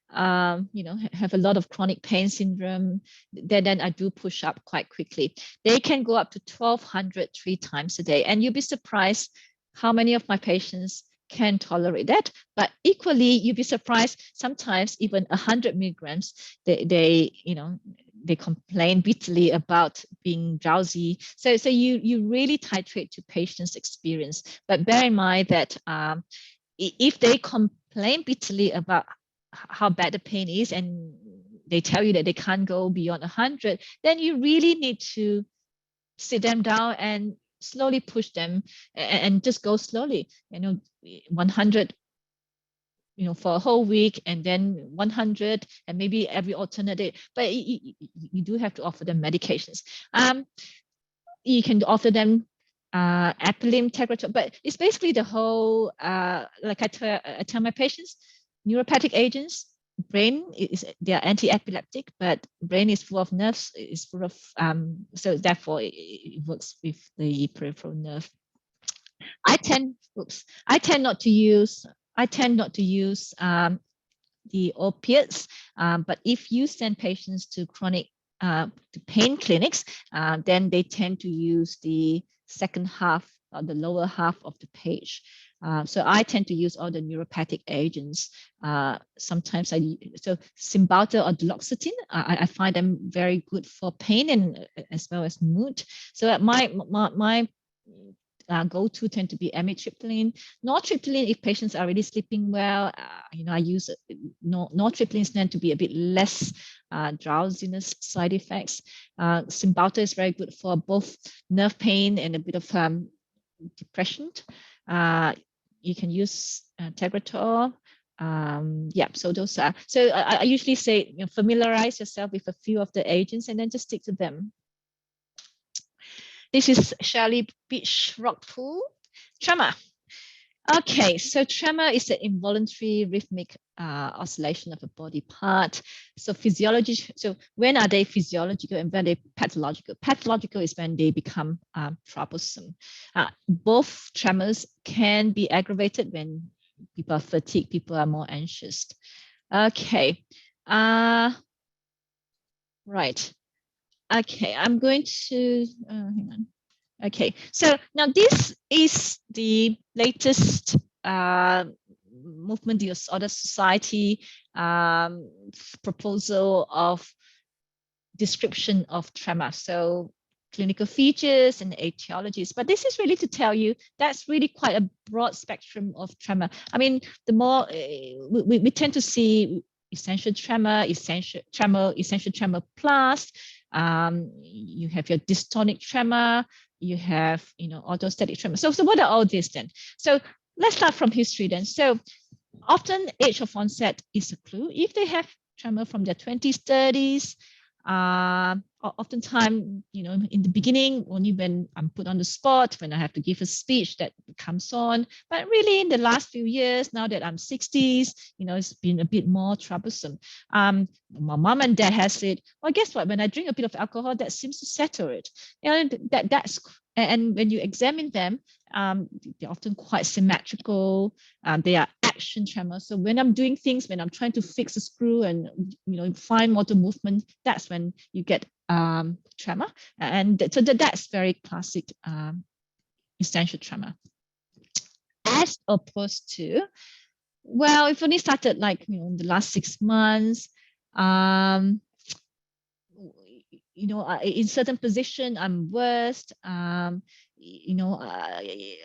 have a lot of chronic pain syndrome, then I do push up quite quickly. They can go up to 1200 3 times a day, and you'll be surprised how many of my patients can tolerate that. But equally, you'll be surprised sometimes even 100 milligrams, they complain bitterly about being drowsy. So you really titrate to patient's experience. But bear in mind that if they complain bitterly about how bad the pain is, and they tell you that they can't go beyond 100, then you really need to sit them down and slowly push them and just go slowly, 100 for a whole week, and then 100, and maybe every alternate day. But you do have to offer them medications. You can offer them epilim, Tegretol, but it's basically the whole, like I tell my patients, neuropathic agents, brain they are anti-epileptic, but brain is full of nerves, is full of, so therefore it works with the peripheral nerve. I tend not to use the opiates, but if you send patients to chronic to pain clinics, then they tend to use the second half or the lower half of the page. So I tend to use all the neuropathic agents. Sometimes so Cymbalta or duloxetine, I find them very good for pain and as well as mood. So my go-to tend to be amitriptyline. Nortriptyline, if patients are really sleeping well, I use nortriptyline tend to be a bit less drowsiness side effects. Cymbalta is very good for both nerve pain and a bit of depression. You can use Tegretol. So those are. So I usually say, familiarize yourself with a few of the agents and then just stick to them. This is Shirley Beach Rock Pool. Tremor. Okay, so tremor is an involuntary rhythmic oscillation of a body part. So physiology, so when are they physiological and when are they pathological? Pathological is when they become troublesome. Both tremors can be aggravated when people are fatigued, people are more anxious. Okay, right. Okay, I'm going to, hang on. Okay, so now this is the latest Movement Disorder Society proposal of description of tremor. So clinical features and etiologies, but this is really to tell you that's really quite a broad spectrum of tremor. I mean, the more we tend to see essential tremor, essential tremor plus. You have your dystonic tremor, you have, orthostatic tremor. So what are all these then? So let's start from history then. So often age of onset is a clue. If they have tremor from their 20s, 30s, Oftentimes, you know, in the beginning, only when I'm put on the spot, when I have to give a speech, that comes on. But really, in the last few years, now that I'm 60s, you know, it's been a bit more troublesome. My mom and dad has said, well, guess what? When I drink a bit of alcohol, that seems to settle it. You know, and when you examine them, they're often quite symmetrical. They are action tremors. So when I'm doing things, when I'm trying to fix a screw and, you know, fine motor movement, that's when you get tremor. And so that's very classic essential tremor. As opposed to, well, if only started like, you know, in the last 6 months, you know, in certain position, I'm worse. You know,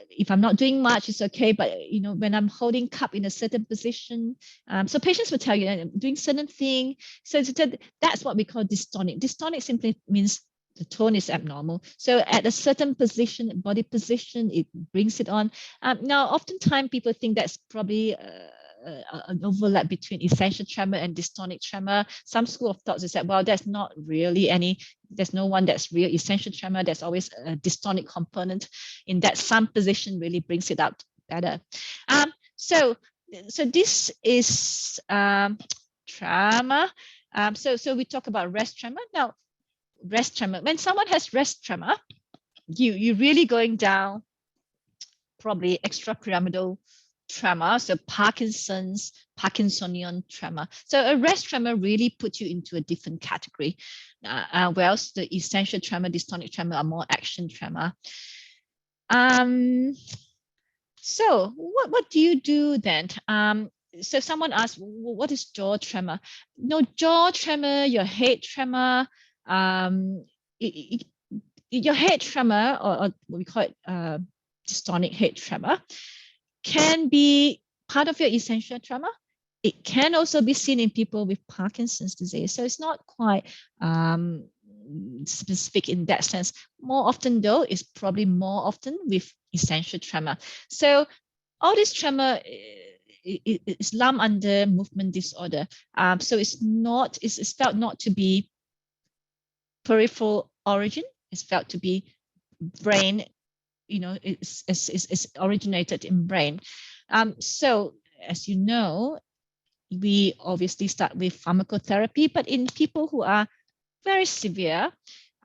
if I'm not doing much, it's okay. But, you know, when I'm holding cup in a certain position, so patients will tell you that I'm doing certain thing. So that's what we call dystonic. Dystonic simply means the tone is abnormal. So at a certain position, body position, it brings it on. Now, oftentimes people think that's probably an overlap between essential tremor and dystonic tremor. Some school of thoughts is that, well, there's not really any, there's no one that's real essential tremor. There's always a dystonic component in that some position really brings it out better. So this is tremor. So we talk about rest tremor. Now, rest tremor, when someone has rest tremor, you're really going down probably extrapyramidal tremor, so Parkinsonian tremor. So a rest tremor really puts you into a different category, whereas the essential tremor, dystonic tremor are more action tremor. So what do you do then? So someone asked, what is jaw tremor? No, jaw tremor, your head tremor, your head tremor, or what we call it dystonic head tremor, can be part of your essential tremor. It can also be seen in people with Parkinson's disease. So it's not quite specific in that sense. More often though, it's probably more often with essential tremor. So all this tremor is lumped under movement disorder. So it's felt not to be peripheral origin. It's felt to be brain, you know, it's originated in brain. So as you know, we obviously start with pharmacotherapy, but in people who are very severe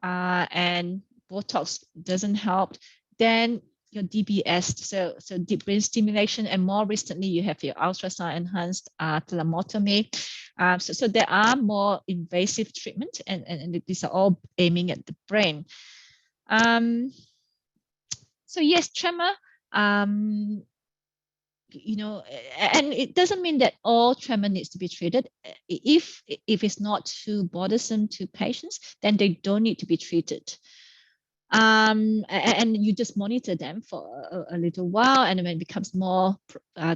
and Botox doesn't help, then your DBS, so deep brain stimulation, and more recently you have your ultrasound enhanced thalamotomy. So there are more invasive treatment, and these are all aiming at the brain. So yes, tremor, you know, and it doesn't mean that all tremor needs to be treated. If it's not too bothersome to patients, then they don't need to be treated. And you just monitor them for a little while, and when it becomes more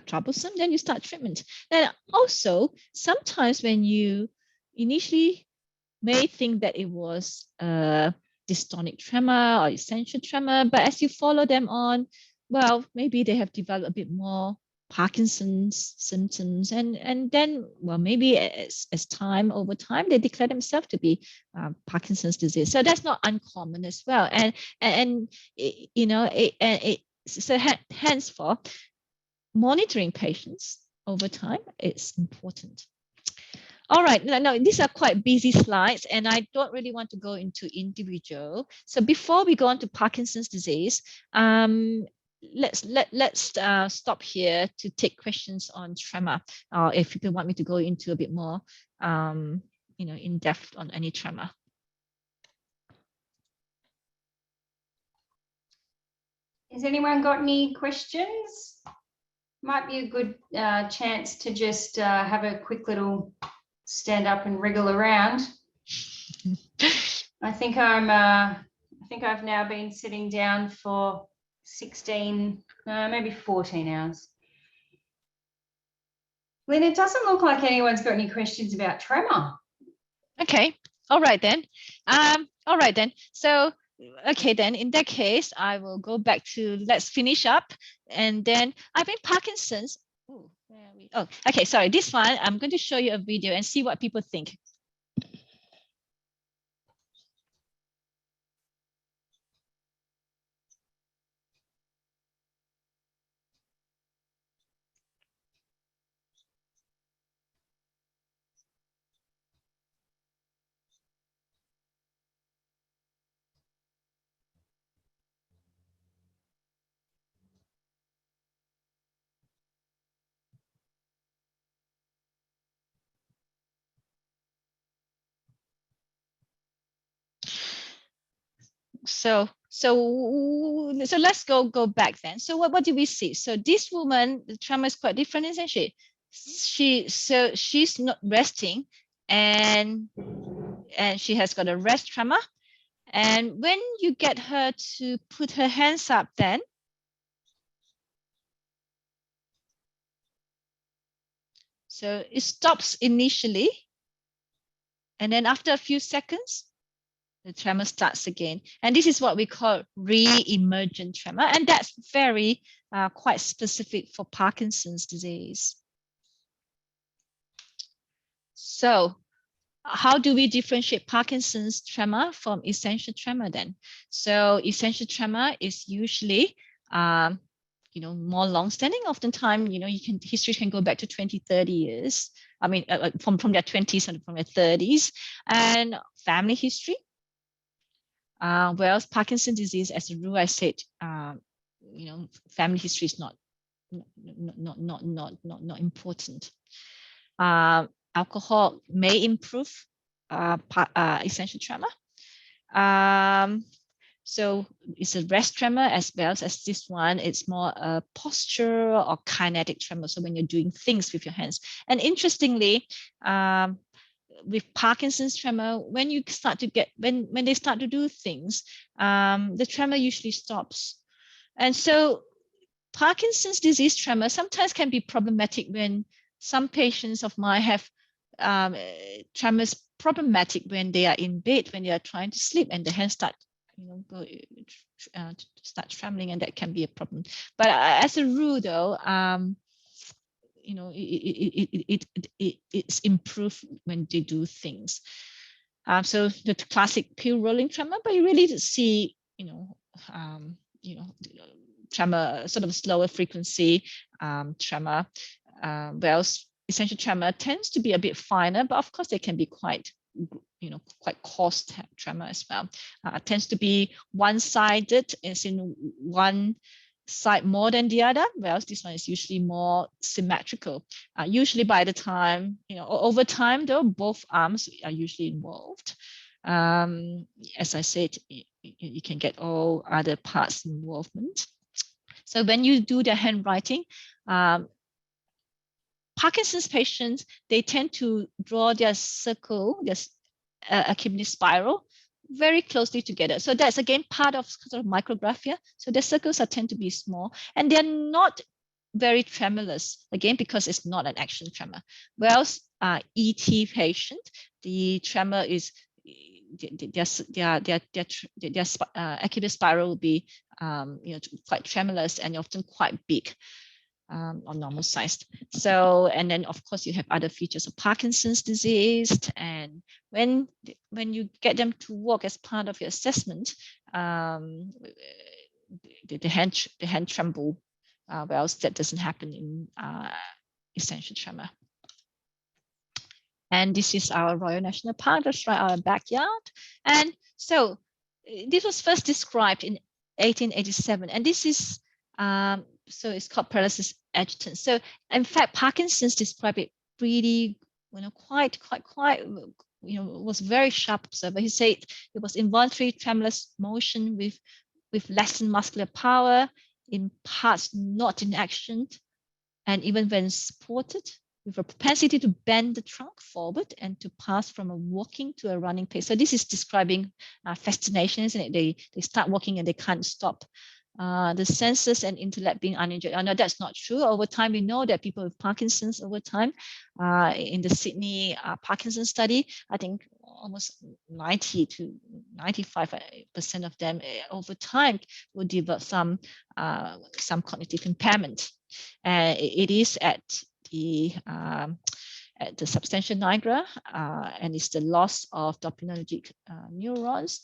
troublesome, then you start treatment. Then also, sometimes when you initially may think that it was dystonic tremor or essential tremor, but as you follow them on, well, maybe they have developed a bit more Parkinson's symptoms, and then, well, maybe as time over time, they declare themselves to be Parkinson's disease. So that's not uncommon as well. And you know, so henceforth, monitoring patients over time is important. All right, now these are quite busy slides, and I don't really want to go into individual. So before we go on to Parkinson's disease, let's stop here to take questions on tremor. If you want me to go into a bit more, you know, in depth on any tremor. Has anyone got any questions? Might be a good chance to just have a quick little stand up and wriggle around. I think I've now been sitting down for 16, maybe 14 hours. Lynn, it doesn't look like anyone's got any questions about tremor. Okay, all right then. So, okay then, in that case, I will go back to, let's finish up. And then I think Parkinson's, ooh, where are we? Oh, okay, sorry, this one, I'm going to show you a video and see what people think. So let's go back then. So what do we see? So this woman, the tremor is quite different, isn't she? She's not resting, and she has got a rest tremor. And when you get her to put her hands up, then so it stops initially, and then after a few seconds, the tremor starts again. And this is what we call re-emergent tremor. And that's very quite specific for Parkinson's disease. So how do we differentiate Parkinson's tremor from essential tremor then? So essential tremor is usually, more long-standing. Oftentimes, history can go back to 20, 30 years. I mean, from their 20s and from their 30s, and family history. Whereas Parkinson's disease, as a rule, I said, family history is not important. Alcohol may improve essential tremor. So it's a rest tremor as well as this one. It's more a posture or kinetic tremor. So when you're doing things with your hands. And interestingly, with Parkinson's tremor, when you start to get when they start to do things, the tremor usually stops. And so Parkinson's disease tremor sometimes can be problematic when some patients of mine have tremors problematic when they are in bed, when they are trying to sleep, and the hands start start trembling, and that can be a problem. But as a rule, though, it's improved when they do things. So the classic pill rolling tremor, but you really see, tremor, sort of slower frequency tremor. Whereas essential tremor tends to be a bit finer, but of course they can be quite coarse tremor as well. Tends to be one-sided, as in one side more than the other, whereas this one is usually more symmetrical. Usually by the time, over time though, both arms are usually involved. As I said, you can get all other parts involvement. So when you do the handwriting, Parkinson's patients, they tend to draw their circle, their acute spiral, very closely together. So that's again part of sort of micrographia. So the circles tend to be small, and they're not very tremulous, again, because it's not an action tremor. Whereas ET patient, the tremor is their acute spiral will be quite tremulous and often quite big. Or normal sized. So, and then of course you have other features of Parkinson's disease. And when you get them to walk as part of your assessment, the hand tremble, whereas that doesn't happen in essential tremor. And this is our Royal National Park, that's right, our backyard. And so this was first described in 1887, and this is so it's called paralysis agitant. So in fact, Parkinson's described it really, quite, was very sharp observer. He said it was involuntary tremulous motion with lessened muscular power, in parts not in action, and even when supported, with a propensity to bend the trunk forward and to pass from a walking to a running pace. So this is describing fascination, isn't it? They start walking and they can't stop. The senses and intellect being uninjured. No, that's not true. Over time, we know that people with Parkinson's over time, in the Sydney Parkinson's study, I think almost 90 to 95% of them over time will develop some cognitive impairment. It is at the substantia nigra, and it's the loss of dopaminergic neurons,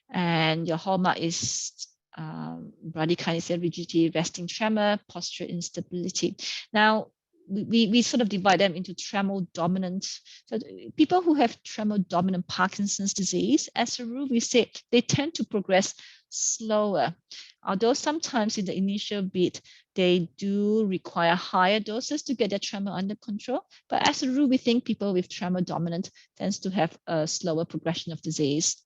and your hallmark is bradykinesia, rigidity, resting tremor, posture instability. Now, we sort of divide them into tremor dominant. So people who have tremor dominant Parkinson's disease, as a rule, we say they tend to progress slower. Although sometimes in the initial bit, they do require higher doses to get their tremor under control. But as a rule, we think people with tremor dominant tends to have a slower progression of disease.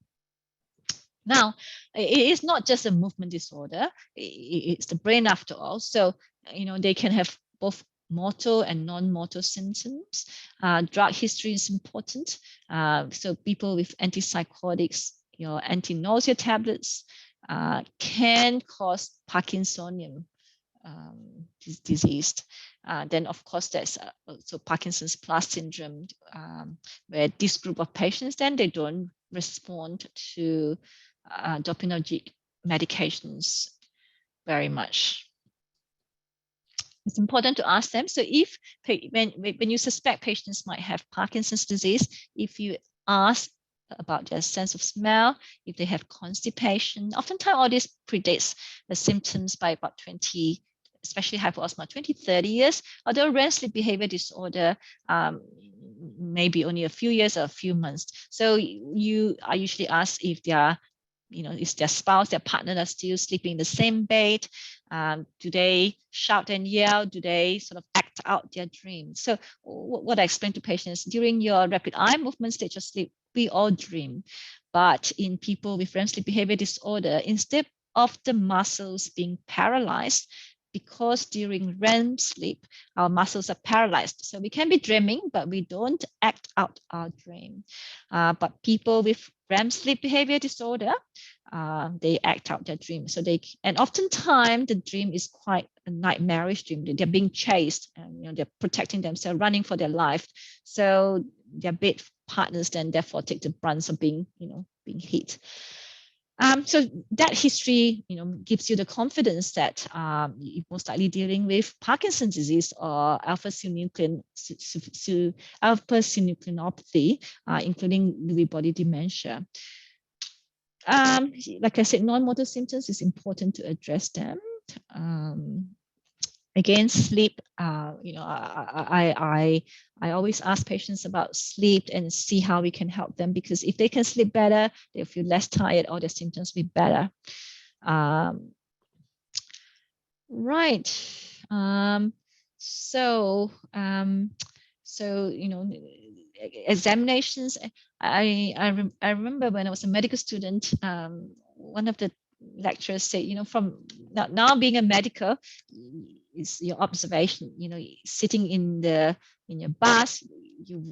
Now, it is not just a movement disorder, it's the brain after all. So, they can have both motor and non-motor symptoms. Drug history is important. So people with antipsychotics, anti-nausea tablets can cause Parkinsonian disease. Then, of course, there's also Parkinson's plus syndrome, where this group of patients, then they don't respond to dopaminergic medications very much. It's important to ask them. So if when you suspect patients might have Parkinson's disease, if you ask about their sense of smell, if they have constipation, oftentimes all this predates the symptoms by about 20, especially hyperosmosis, 20, 30 years, although REM sleep behavior disorder, maybe only a few years or a few months. So I usually ask if they are, is their spouse, their partner are still sleeping in the same bed? Do they shout and yell? Do they sort of act out their dreams? So what I explain to patients, during your rapid eye movement stage of sleep, we all dream. But in people with REM sleep behavior disorder, instead of the muscles being paralyzed, because during REM sleep, our muscles are paralyzed. So we can be dreaming, but we don't act out our dream. But people with REM sleep behavior disorder, they act out their dream. So and oftentimes the dream is quite a nightmarish dream. They're being chased, and they're protecting themselves, running for their life. So their bed partners then therefore take the brunt of being hit. So that history, gives you the confidence that you're most likely dealing with Parkinson's disease or alpha-synucleinopathy, including Lewy body dementia. Like I said, non-motor symptoms is important to address them. Again, sleep, I always ask patients about sleep and see how we can help them, because if they can sleep better, they'll feel less tired, all their symptoms will be better. Right. So examinations. I remember when I was a medical student, one of the lecturers said, from now being a medical is your observation. Sitting in your bus,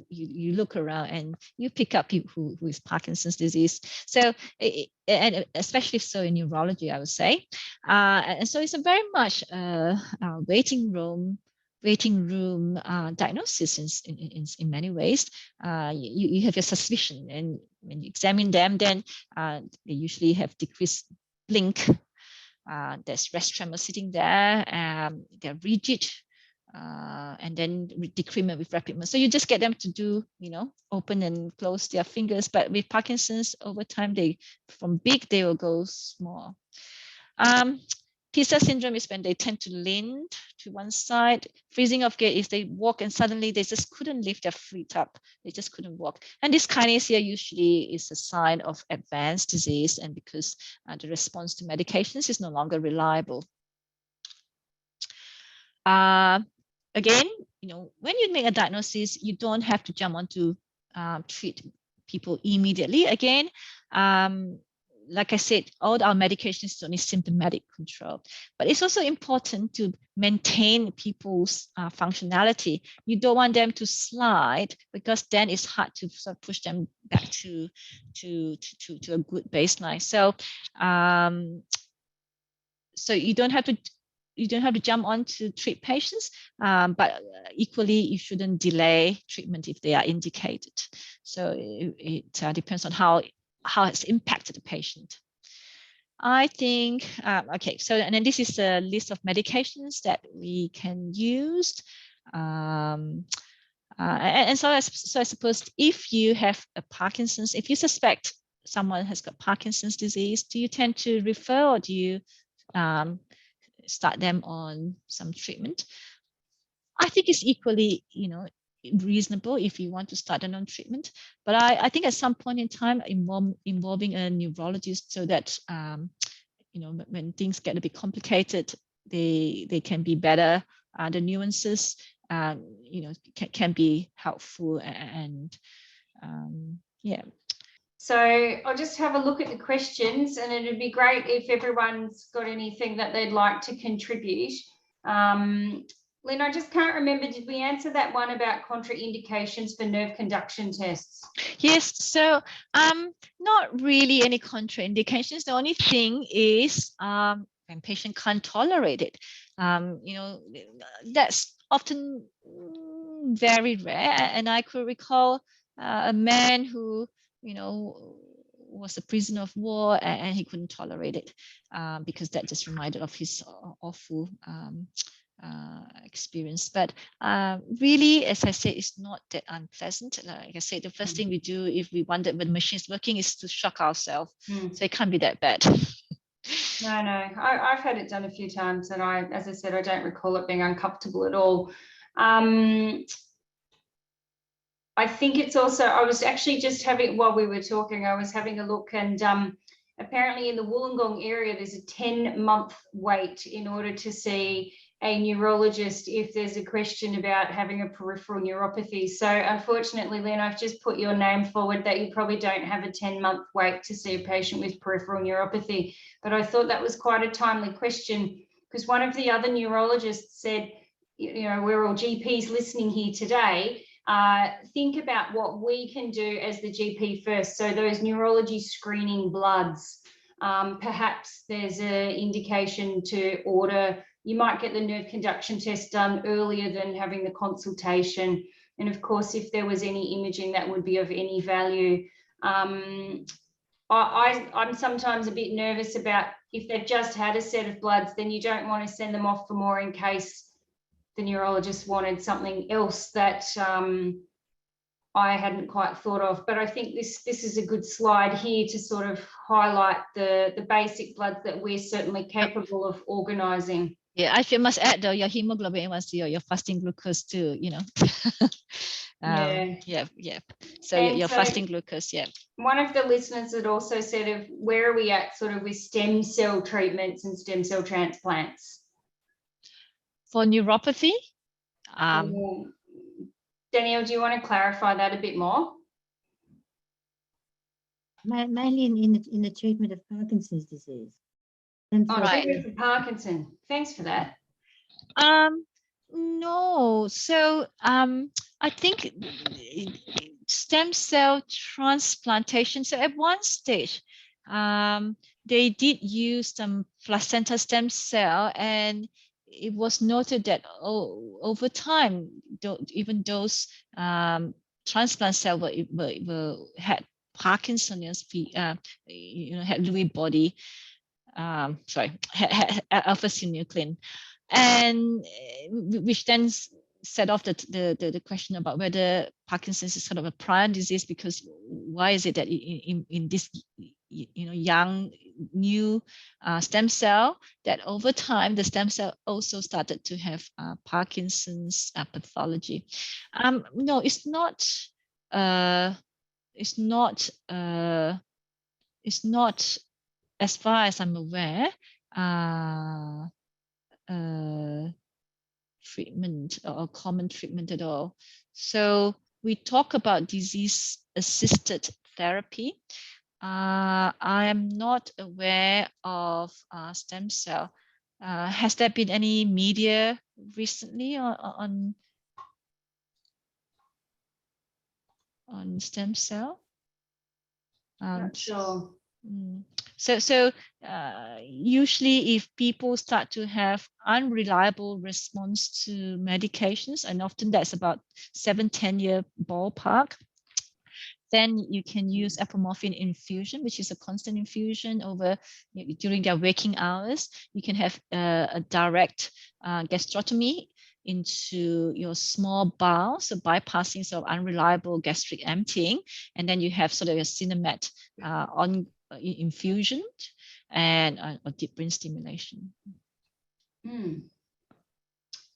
you look around and you pick up people who is Parkinson's disease. So and especially so in neurology, I would say. And so it's a very much waiting room diagnosis in many ways. You have your suspicion, and when you examine them, then they usually have decreased blink. There's rest tremor sitting there. They're rigid, and then decrement with rapid movement. So you just get them to do, open and close their fingers. But with Parkinson's, over time, from big they will go small. Pisa syndrome is when they tend to lean to one side. Freezing of gait is they walk and suddenly they just couldn't lift their feet up. They just couldn't walk. And this kinesia usually is a sign of advanced disease, and because the response to medications is no longer reliable. Again, when you make a diagnosis, you don't have to jump on to treat people immediately. Again, like I said, all our medications is only symptomatic control, but it's also important to maintain people's functionality. You don't want them to slide, because then it's hard to sort of push them back to a good baseline. So, so you don't have to jump on to treat patients, but equally you shouldn't delay treatment if they are indicated. So it depends on how it's impacted the patient. I think, okay, so, and then this is a list of medications that we can use. And so I suppose if you have a Parkinson's, if you suspect someone has got Parkinson's disease, do you tend to refer, or do you start them on some treatment? I think it's equally, reasonable if you want to start them on treatment, but I think at some point in time involving a neurologist, so that when things get a bit complicated, they can be better. The nuances can be helpful, and yeah. So I'll just have a look at the questions, and it'd be great if everyone's got anything that they'd like to contribute. Lynn, I just can't remember, did we answer that one about contraindications for nerve conduction tests? Yes, so not really any contraindications. The only thing is when patient can't tolerate it. That's often very rare. And I could recall a man who, was a prisoner of war, and he couldn't tolerate it because that just reminded of his awful experience. But really, as I said, it's not that unpleasant. Like I said, the first thing we do if we wonder when the machine is working is to shock ourselves. So it can't be that bad. No, I've had it done a few times, and as I said, I don't recall it being uncomfortable at all. I think it's also, I was actually just having, while we were talking, I was having a look, and apparently in the Wollongong area, there's a 10-month wait in order to see a neurologist if there's a question about having a peripheral neuropathy. So unfortunately, Lynn, I've just put your name forward that you probably don't have a 10-month wait to see a patient with peripheral neuropathy. But I thought that was quite a timely question, because one of the other neurologists said, we're all GPs listening here today, think about what we can do as the GP first. So those neurology screening bloods, perhaps there's an indication to order. You might get the nerve conduction test done earlier than having the consultation. And of course, if there was any imaging that would be of any value. I'm sometimes a bit nervous about if they've just had a set of bloods, then you don't want to send them off for more in case the neurologist wanted something else that I hadn't quite thought of. But I think this is a good slide here to sort of highlight the basic bloods that we're certainly capable of organising. Yeah, I must add though, your hemoglobin A1C or your fasting glucose too, yeah. So your fasting glucose, yeah. One of the listeners had also said, where are we at sort of with stem cell treatments and stem cell transplants? For neuropathy? Danielle, do you want to clarify that a bit more? Mainly in the treatment of Parkinson's disease. All right, for Parkinson. Thanks for that. No, so I think stem cell transplantation. So at one stage, they did use some placenta stem cell, and it was noted that over time, even those transplant cells had Parkinson's, had Lewy body, had alpha-synuclein, and which then set off the question about whether Parkinson's is sort of a prior disease, because why is it that in this young new stem cell, that over time the stem cell also started to have Parkinson's pathology? No, it's not as far as I'm aware treatment or common treatment at all. So we talk about disease assisted therapy. I am not aware of stem cell. Has there been any media recently on stem cell? Not sure. So usually if people start to have unreliable response to medications, and often that's about 7-10 year ballpark, then you can use apomorphine infusion, which is a constant infusion during their waking hours. You can have a direct gastrotomy into your small bowel, so bypassing sort of unreliable gastric emptying, and then you have sort of a Cinemat on infusion and a deep brain stimulation.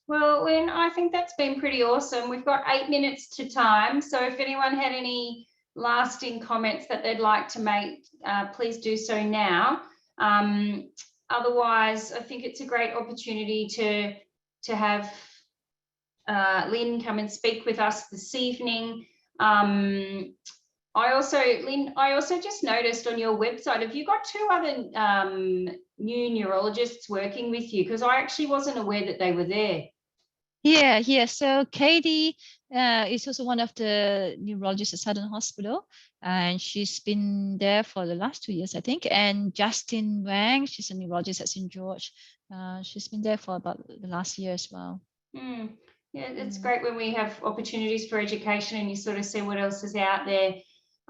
Well, Lynn, I think that's been pretty awesome. We've got 8 minutes to time, so if anyone had any lasting comments that they'd like to make, please do so now. Otherwise, I think it's a great opportunity to have Lynn come and speak with us this evening. Lynn, I also just noticed on your website, have you got 2 other new neurologists working with you? Because I actually wasn't aware that they were there. Yeah. So Katie is also one of the neurologists at Southern Hospital, and she's been there for the last 2 years, I think. And Justin Wang, she's a neurologist at St. George. She's been there for about the last year as well. Yeah, it's great when we have opportunities for education and you sort of see what else is out there.